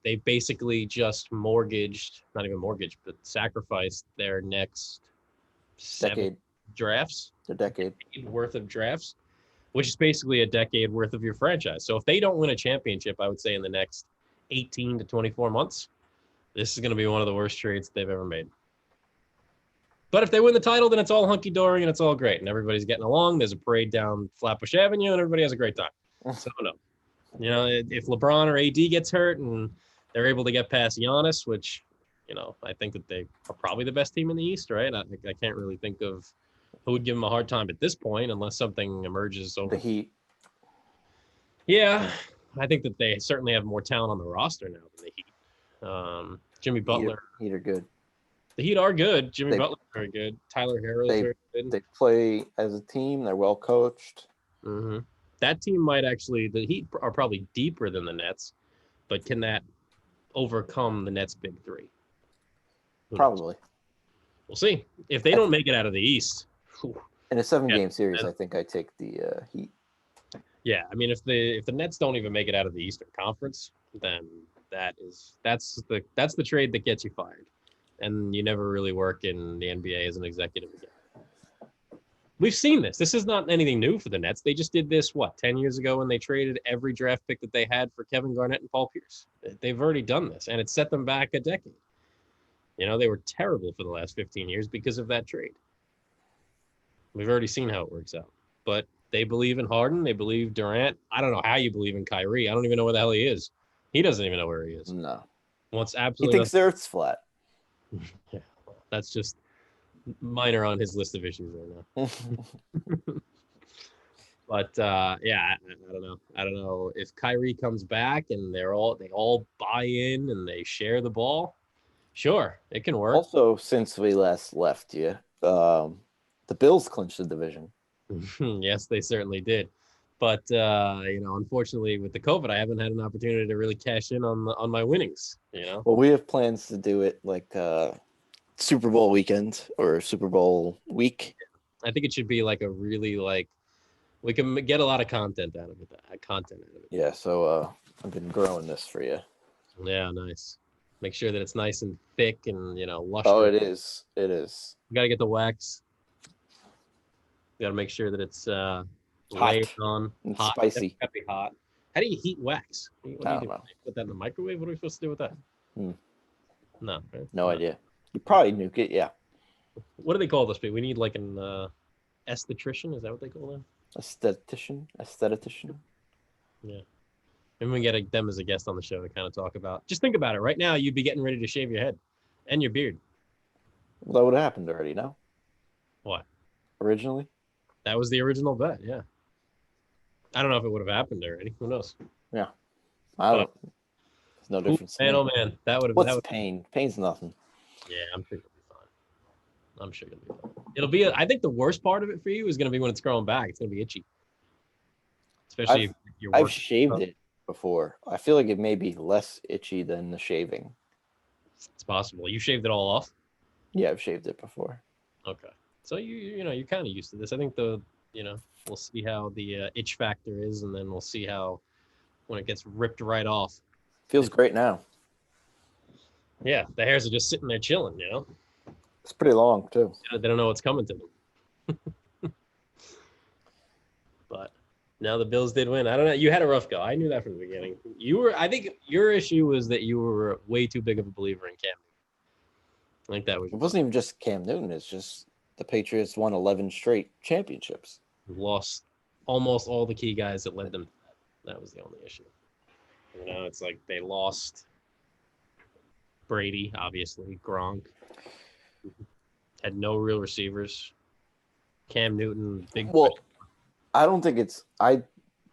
they basically just not even mortgaged, but sacrificed their next 7 drafts. A decade worth of drafts, which is basically a decade worth of your franchise. So if they don't win a championship, I would say in the next 18 to 24 months, this is going to be one of the worst trades they've ever made. But if they win the title, then it's all hunky-dory and it's all great. And everybody's getting along. There's a parade down Flatbush Avenue and everybody has a great time. So no. If LeBron or AD gets hurt and they're able to get past Giannis, which, I think that they are probably the best team in the East, right? I can't really think of who would give them a hard time at this point unless something emerges over the Heat. Yeah, I think that they certainly have more talent on the roster now than the Heat. Jimmy Butler. Heat are good. The Heat are good. Jimmy Butler very good. Tyler Herro's very good. They play as a team. They're well coached. Mm-hmm. That team might actually. The Heat are probably deeper than the Nets, but can that overcome the Nets' big three? Probably. We'll see. If they don't make it out of the East. In a 7-game series, I think I take the Heat. Yeah, I mean, if the Nets don't even make it out of the Eastern Conference, then that's the trade that gets you fired, and you never really work in the NBA as an executive again. We've seen this. This is not anything new for the Nets. They just did this 10 years ago when they traded every draft pick that they had for Kevin Garnett and Paul Pierce. They've already done this, and it set them back a decade. They were terrible for the last 15 years because of that trade. We've already seen how it works out. But they believe in Harden. They believe Durant. I don't know how you believe in Kyrie. I don't even know where the hell he is. He doesn't even know where he is. No. Wants absolutely. He thinks the Earth's flat. Yeah, that's just minor on his list of issues right now. But yeah, I don't know. I don't know if Kyrie comes back and they all buy in and they share the ball. Sure, it can work. Also, since we last left you, the Bills clinched the division. Yes, they certainly did. But unfortunately, with the COVID, I haven't had an opportunity to really cash in on my winnings. Well, we have plans to do it like Super Bowl weekend or Super Bowl week. I think it should be like a really we can get a lot of content out of it. Yeah. So I've been growing this for you. Yeah, nice. Make sure that it's nice and thick and lush. Oh, it is. It is. You got to get the wax. You got to make sure that it's layered on, and hot, spicy. Got to be hot. How do you heat wax? I don't know. Put that in the microwave? What are we supposed to do with that? No. Right? No idea. You probably nuke it. Yeah. What do they call this? We need like an esthetician. Is that what they call them? Esthetician. Yeah. Maybe we can get them as a guest on the show to kind of talk about. Just think about it. Right now, you'd be getting ready to shave your head and your beard. Well, that would have happened already. No. What? Originally. That was the original bet. Yeah. I don't know if it would have happened already. Who knows? Yeah. I don't. There's no difference. Man, oh man, that would have. What's pain? Pain's nothing. Yeah, I'm sure it'll be fine. I'm sure it'll be fine. It'll be. I think the worst part of it for you is going to be when it's growing back. It's going to be itchy. Especially if you're. I've shaved it before. I feel like it may be less itchy than the shaving. It's possible. You shaved it all off? Yeah, I've shaved it before. Okay. So you're kind of used to this. I think we'll see how the itch factor is, and then we'll see how when it gets ripped right off. Feels great now. Yeah, the hairs are just sitting there chilling, It's pretty long too. They don't know what's coming to them. But now the Bills did win. I don't know. You had a rough go. I knew that from the beginning. I think your issue was that you were way too big of a believer in Cam Newton. I think that was. It wasn't even just Cam Newton. It's just the Patriots won 11 straight championships. lost almost all the key guys that led them. That was the only issue. You know, it's like they lost Brady, obviously, Gronk, had no real receivers. Cam Newton, big. Well, I don't think it's. I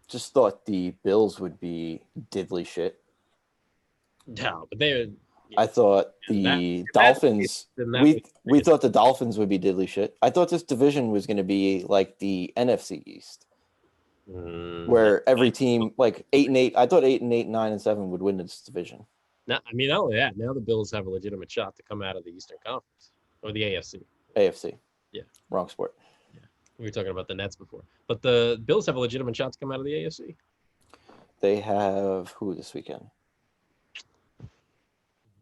just thought the Bills would be diddly shit. No, but they. I thought the Dolphins. We thought the Dolphins would be diddly shit. I thought this division was going to be like the NFC East, where every team like 8-8. I thought 8-8, 9-7 would win this division. Now, I mean, not only that, now the Bills have a legitimate shot to come out of the Eastern Conference or the AFC. AFC. Yeah. Wrong sport. Yeah. We were talking about the Nets before, but the Bills have a legitimate shot to come out of the AFC. They have who this weekend?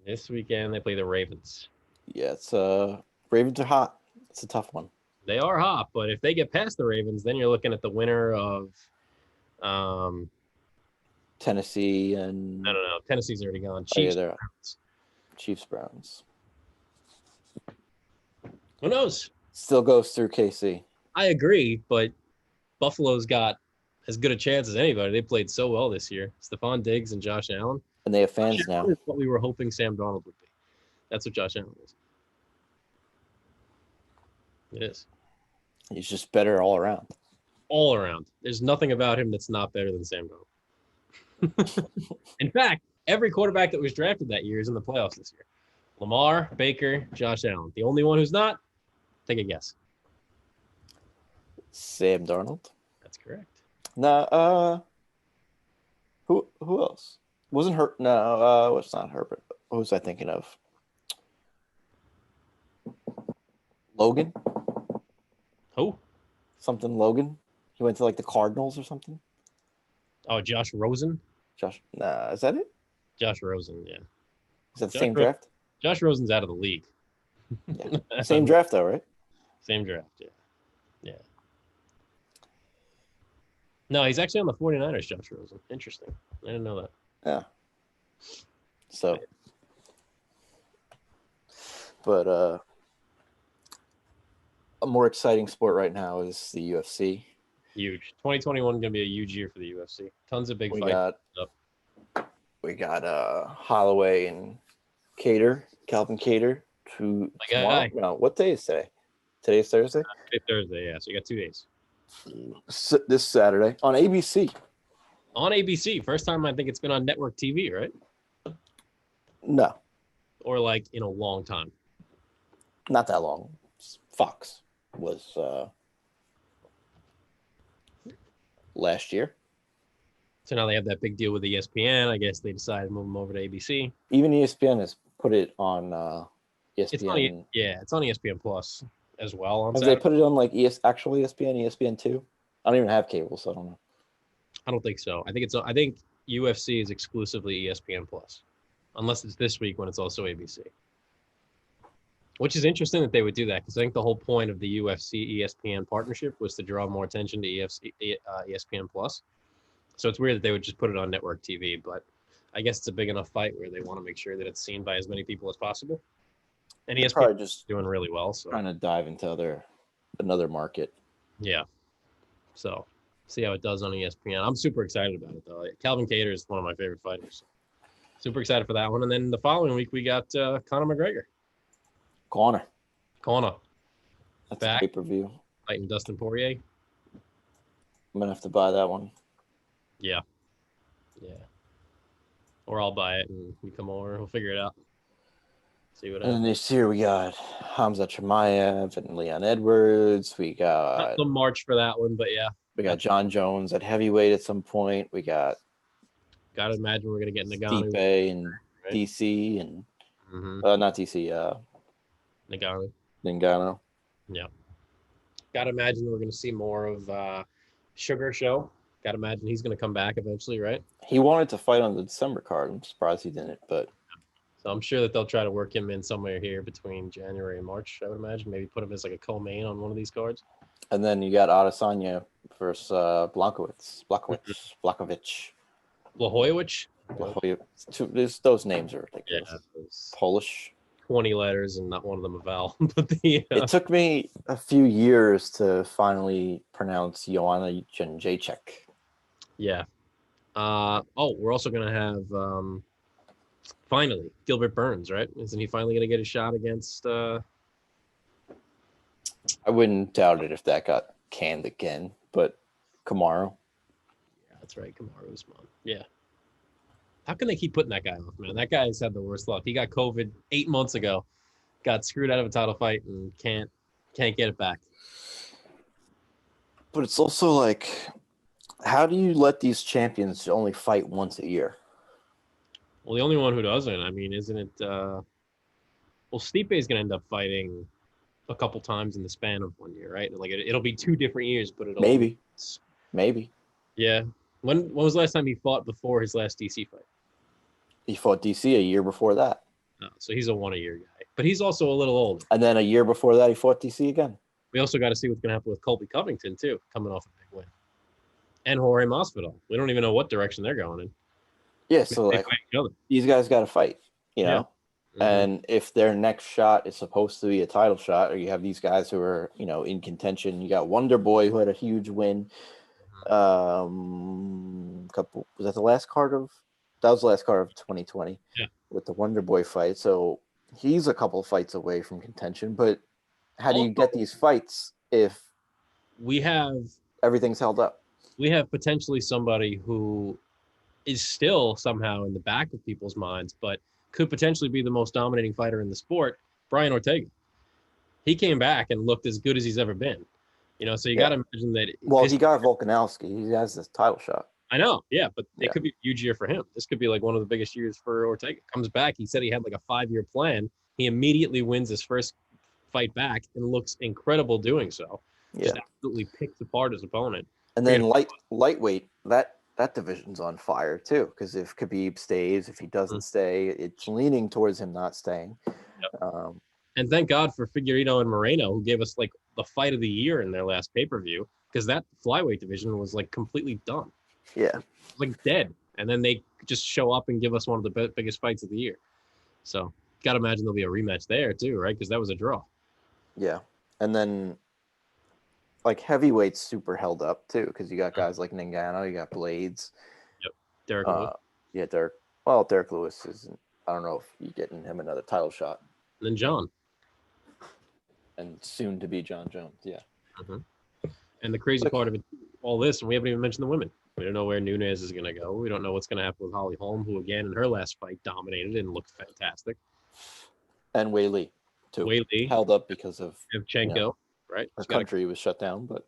This weekend they play the Ravens. Yeah, it's Ravens are hot. It's a tough one. They are hot, but if they get past the Ravens, then you're looking at the winner of Tennessee and no. Tennessee's already gone. Chiefs, Chiefs, Browns. Chiefs, Browns. Who knows? Still goes through KC. I agree, but Buffalo's got as good a chance as anybody. They played so well this year. Stephon Diggs and Josh Allen. And they have fans Josh now. Allen is what we were hoping Sam Darnold would be. That's what Josh Allen is. It is. He's just better all around. All around. There's nothing about him that's not better than Sam Darnold. In fact, every quarterback that was drafted that year is in the playoffs this year. Lamar, Baker, Josh Allen. The only one who's not, take a guess. Sam Darnold. That's correct. No, who else? Wasn't Herb? No, it's not Herbert. What was I thinking of? Logan? Who? Something Logan. He went to like the Cardinals or something. Oh, Josh Rosen? Josh, nah, is that it? Josh Rosen, yeah. Is that the Josh same draft? Josh Rosen's out of the league. Yeah. Same draft though, right? Same draft, yeah. Yeah. No, he's actually on the 49ers, Josh Rosen. Interesting. I didn't know that. Yeah. So, but a more exciting sport right now is the UFC. Huge. 2021 going to be a huge year for the UFC. Tons of big We fights. got Holloway and Calvin Cater to My tomorrow. guy. No, what day is today? Today is Thursday. It's Thursday, yeah. So you got 2 days. This Saturday on ABC. On ABC. First time I think it's been on network TV, right? No, Or like in a long time. not that long. Fox was last year. So now they have that big deal with ESPN. I guess they decided to move them over to ABC. Even ESPN has put it on It's on, ESPN. it's on ESPN Plus as well. On Have Saturday. they put it on like actual ESPN, ESPN2? I don't even have cable, so I don't know. I don't think so. I think UFC is exclusively ESPN Plus, unless it's this week when it's also ABC. Which is interesting that they would do that because I think the whole point of the UFC ESPN partnership was to draw more attention to ESPN Plus. So it's weird that they would just put it on network TV, but I guess it's a big enough fight where they want to make sure that it's seen by as many people as possible. And ESPN Probably just is doing really well. So trying to dive into another market. yeah. So see how it does on ESPN. I'm super excited about it though. Calvin Cater is one of my favorite fighters. Super excited for that one. And then the following week we got Conor McGregor. Conor. Back. That's a pay-per-view. Fighting Dustin Poirier. I'm gonna have to buy that one. Yeah. Or I'll buy it and we come over. We'll figure it out. See what And then happens. this year we got Hamza Chimaev and Leon Edwards. We Not got the March for that one, but yeah. John Jones at heavyweight at some point. We got Gotta imagine we're gonna get Nagano. Stipe and right? DC and Mm-hmm. not DC. Nagano. Ngannou. Yeah. Gotta imagine we're gonna see more of Sugar Show. Gotta imagine he's gonna come back eventually, right? He wanted to fight on the December card. I'm surprised he didn't, but So I'm sure that they'll try to work him in somewhere here between January and March, I would imagine. Maybe put him as like a co-main on one of these cards. and then you got Adesanya versus Blachowicz. Blachowicz? Those names are Yeah. ridiculous. Polish. 20 letters and not one of them a vowel. But It took me a few years to finally pronounce Joanna Jędrzejczyk. yeah. We're also gonna have finally Gilbert Burns, right? Isn't he finally gonna get a shot against? I wouldn't doubt it if that got canned again, but Kamaru. Yeah, that's right, Kamaru Usman. Yeah. How can they keep putting that guy off, man? That guy's had the worst luck. He got COVID 8 months ago, got screwed out of a title fight, and can't get it back. But it's also like, how do you let these champions only fight once a year? Well, the only one who doesn't, I mean, isn't it? Well, Stipe is gonna end up fighting a couple times in the span of 1 year, right? Like it'll be 2 different years, but it'll Maybe. Yeah. When was the last time he fought before his last DC fight? He fought DC a year before that. Oh, so he's a 1 a year guy, but he's also a little old. And then a year before that, he fought DC again. We also got to see what's going to happen with Colby Covington too, coming off a big win, and Jorge Masvidal. We don't even know what direction they're going in. Yeah, so They like, fight each other. these guys got to fight, you know? Mhm. And if their next shot is supposed to be a title shot, or you have these guys who are, in contention, you got Wonder Boy who had a huge win. Was that the last card of? That was the last card of 2020. Yeah. With the Wonder Boy fight, so he's a couple fights away from contention. But how do you get these fights if we have everything's held up? We have potentially somebody who is still somehow in the back of people's minds, but could potentially be the most dominating fighter in the sport, Brian Ortega. He came back and looked as good as he's ever been. So you got to imagine that. Well, he got Volkanovski. He has this title shot. I know, yeah, but it could be a huge year for him. This could be like one of the biggest years for Ortega. Comes back. He said he had like a 5-year plan. He immediately wins his first fight back and looks incredible doing so. Yeah. Just absolutely picks apart his opponent. And then lightweight, that division's on fire too. Because if Khabib stays, if he doesn't stay, it's leaning towards him not staying. Yep. And thank God for Figueiredo and Moreno, who gave us like the fight of the year in their last pay-per-view, because that flyweight division was like completely done. Yeah. Like dead. And then they just show up and give us one of the biggest fights of the year. So got to imagine there'll be a rematch there too, right? Because that was a draw. Yeah. And then like heavyweight's super held up too, because you got guys like Ngannou, you got Blades. Yep. Derek Lewis. Yeah, Derek Lewis isn't. I don't know if you're getting him another title shot. And then John. And soon to be John Jones, yeah. Mm-hmm. And the crazy part of it, all this, and we haven't even mentioned the women. We don't know where Nunes is going to go. We don't know what's going to happen with Holly Holm, who again in her last fight dominated and looked fantastic. And Wei Li, too. Wei Li held up because of Shevchenko, right? Her country was shut down, but.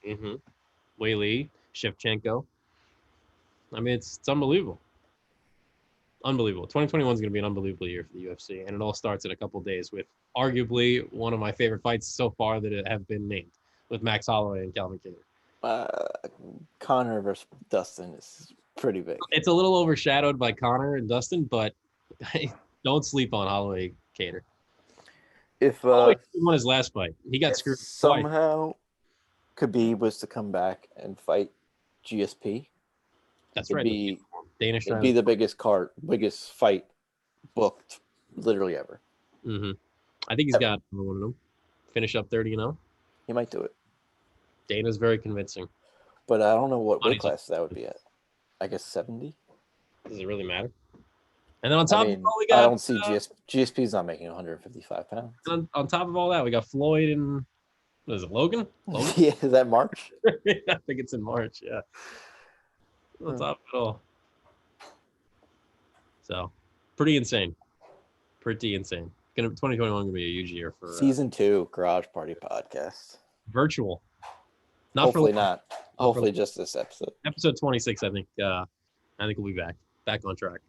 Mm-hmm. Wei Li, Shevchenko. I mean, it's unbelievable. Unbelievable. 2021 is going to be an unbelievable year for the UFC, and it all starts in a couple of days with arguably one of my favorite fights so far that have been named, with Max Holloway and Calvin Kattar. Conor versus Dustin is pretty big. It's a little overshadowed by Conor and Dustin, but don't sleep on Holloway Kattar. If Holloway won his last fight, he got screwed somehow. Khabib was to come back and fight GSP. That's right. It'd be the biggest fight booked, literally ever. Mm-hmm. I think he's got one of them. Finish up 30-0. He might do it. Dana's very convincing. But I don't know what weight class that would be at. I guess 70. Does it really matter? And then on top of all, we got. I don't see GSP's not making 155 pounds. On top of all that, we got Floyd and what is it, Logan? Yeah, is that March? I think it's in March. Yeah. On top of it all. So, pretty insane. 2021 gonna be a huge year for season 2 Garage Party podcast. Virtual. Hopefully not. Hopefully just this episode. Episode 26, I think. I think we'll be back on track.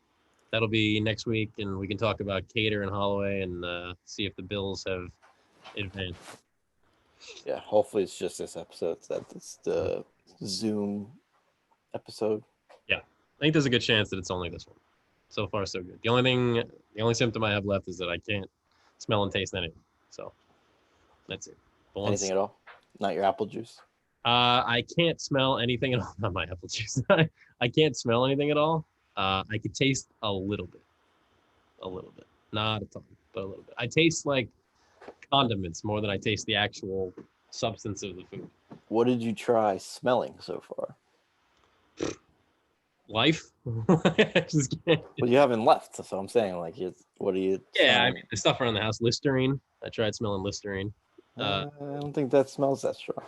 That'll be next week, and we can talk about Kattar and Holloway and see if the Bills have advanced. Yeah, hopefully it's just this episode. That's the Zoom episode. Yeah, I think there's a good chance that it's only this one. So far, so good. The only symptom I have left is that I can't smell and taste anything. So that's it. Anything at all? Not your apple juice? I can't smell anything at all. Not my apple juice. I can't smell anything at all. I could taste a little bit, not a ton, but a little bit. I taste like condiments more than I taste the actual substance of the food. What did you try smelling so far? Life. I just can't. Well, you haven't left, so I'm saying, like, what are you? Yeah, I smelling? mean, the stuff around the house. Listerine. I tried smelling Listerine. I don't think that smells that strong.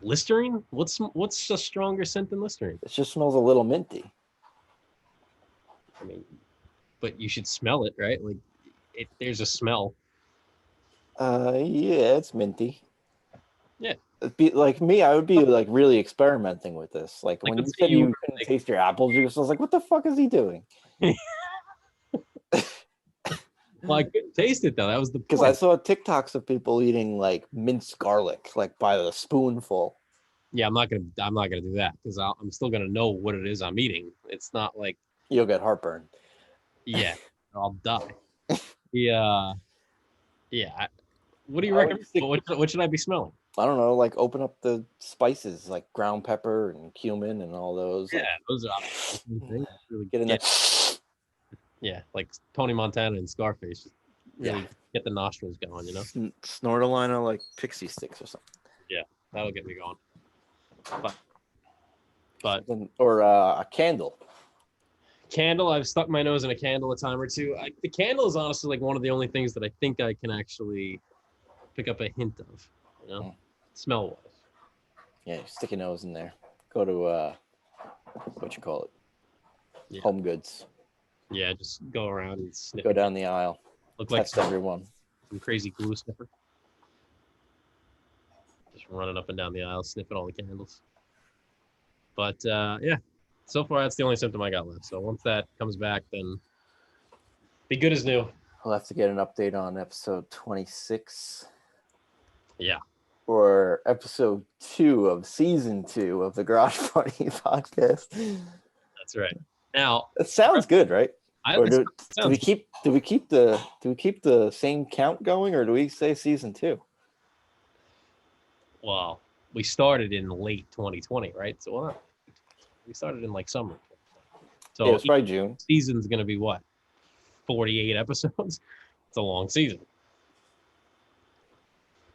Listerine? What's a stronger scent than Listerine? It just smells a little minty. I mean, but you should smell it, right? Like, there's a smell. Yeah, it's minty. Yeah. It'd be like me, I would be like really experimenting with this. Like when you let's say said you you were, couldn't like- taste your apple juice, I was like, what the fuck is he doing? Well, I couldn't taste it though. That was the Because I point. saw TikToks of people eating like minced garlic, like by the spoonful. Yeah, I'm not gonna do that because I'm still gonna know what it is I'm eating. It's not like, You'll get heartburn. yeah, I'll die. Yeah. What do you I would recommend? stick- What should I be smelling? I don't know, like open up the spices like ground pepper and cumin and all those. Yeah, like, those are things. Really get in yeah, there. yeah, like Tony Montana and Scarface. Really get the nostrils going, you know? Snort a line of like pixie sticks or something. That'll get me going. But Or a candle. candle, I've stuck my nose in a candle a time or two. The candle is honestly like one of the only things that I think I can actually pick up a hint of, you know, smell wise. Yeah, stick your nose in there. Go to what you call it? Yeah. Home Goods. Yeah, just go around and sniff. Go down the aisle. Look like Test everyone. some crazy glue sniffer. Just running up and down the aisle, sniffing all the candles. But yeah, so far that's the only symptom I got left. So once that comes back, then be good as new. I'll have to get an update on episode 26 Yeah. or episode 2 of season 2 of the Garage Party podcast. That's right. Now It sounds good, right? I Or it do we sounds- keep the same count going, or do we say season 2? well, we started in late 2020, right? So we started in like summer. So Yeah, it's probably June. each season's gonna be what? 48 episodes? It's a long season.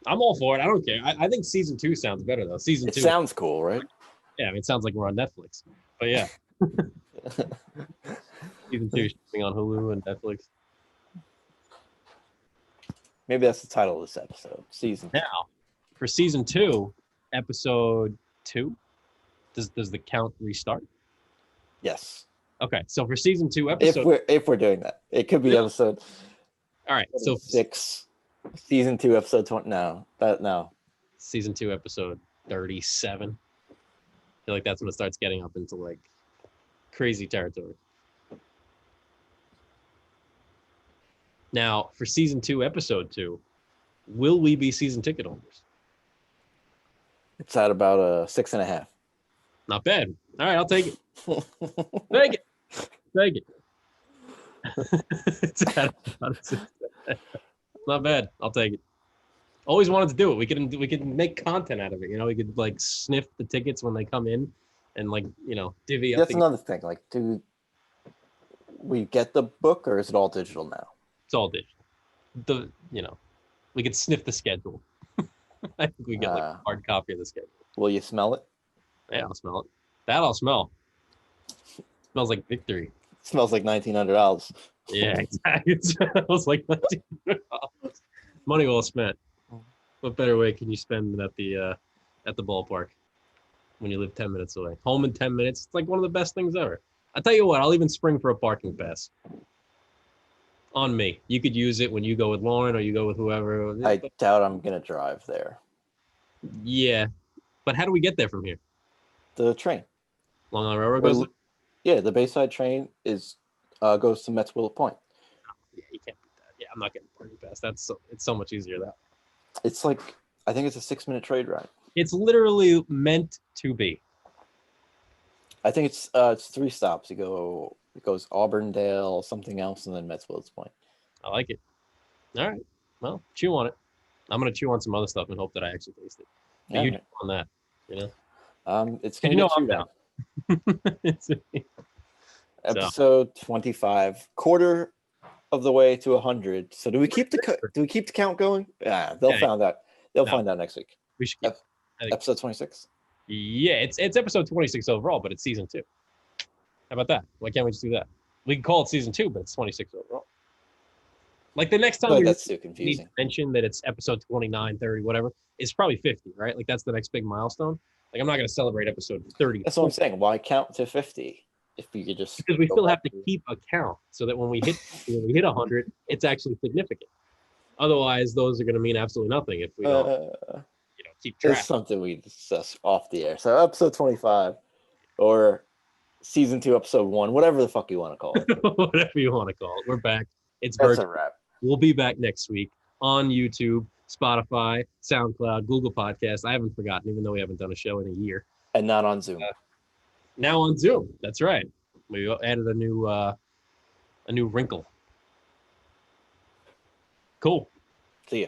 I'm all for it. I don't care. I think season 2 sounds better though. Season It 2. sounds cool, right? Yeah, I mean, it sounds like we're on Netflix. But yeah, season 2 should on Hulu and Netflix. Maybe that's the title of this episode. Season. Now, for season 2, episode 2, does the count restart? Yes. Okay, so for season 2, episode. If we're doing that, it could be episode All right, so 6, season 2, episode 20. No. season 2, episode 37. I feel like that's when it starts getting up into like crazy territory. Now, for season 2, episode 2, will we be season ticket holders? It's at about a 6.5. Not bad. All right, I'll take it. Take it. Take it. It's at about a 6.5. Not bad. I'll take it. Always wanted to do it. We can make content out of it. You know, we could like sniff the tickets when they come in, and like divvy up. That's another thing. Like, do we get the book, or is it all digital now? It's all digital. We could sniff the schedule. I think we get like a hard copy of the schedule. Will you smell it? Yeah, I'll smell it. That I'll smell. Smells like victory. It smells like $1,900. Yeah, exactly. It smells like $1,900. Money well spent. What better way can you spend at the ballpark when you live 10 minutes away? Home in 10 minutes. It's like one of the best things ever. I tell you what, I'll even spring for a parking pass. On me. You could use it when you go with Lauren or you go with whoever. I doubt I'm gonna drive there. Yeah, but how do we get there from here? The train. Long Island Railroad goes. Yeah, the Bayside train goes to Mets Willow Point. Yeah, you can't beat that. Yeah, I'm not getting parking pass. It's so much easier that. It's like, I think it's a 6-minute trade ride. It's literally meant to be. I think it's 3 stops. It goes Auburndale, something else, and then Mets Willow Point. I like it. All right. Well, chew on it. I'm gonna chew on some other stuff and hope that I actually taste it. But Yeah, you right. chew on that, you know. It's You gonna know get I'm you down. It's- Episode 25, quarter of the way to 100. So do we keep the count going? Yeah, they'll Yeah. find out. They'll No. find out next week. We should keep. I think- Episode 26. Yeah, it's episode 26 overall, but it's season 2. How about that? Why can't we just do that? We can call it season 2, but it's 26 overall. Like the next time But we that's too need to confusing. mention that it's episode 29, 30, whatever, it's probably 50, right? Like that's the next big milestone. Like I'm not going to celebrate episode 30 That's what I'm saying. Why count to 50 if you could just because we go still have back to keep a count so that when we hit 100, it's actually significant. Otherwise, those are going to mean absolutely nothing if we don't keep It's track. something we discuss off the air. So episode 25 or season 2, episode 1, whatever the fuck you want to call it. Whatever you want to call it. We're back. It's That's virtual. a wrap. We'll be back next week on YouTube, Spotify, SoundCloud, Google Podcasts. I haven't forgotten, even though we haven't done a show in a year. And not on Zoom. Now on Zoom. That's right. We added a new wrinkle. Cool. See ya.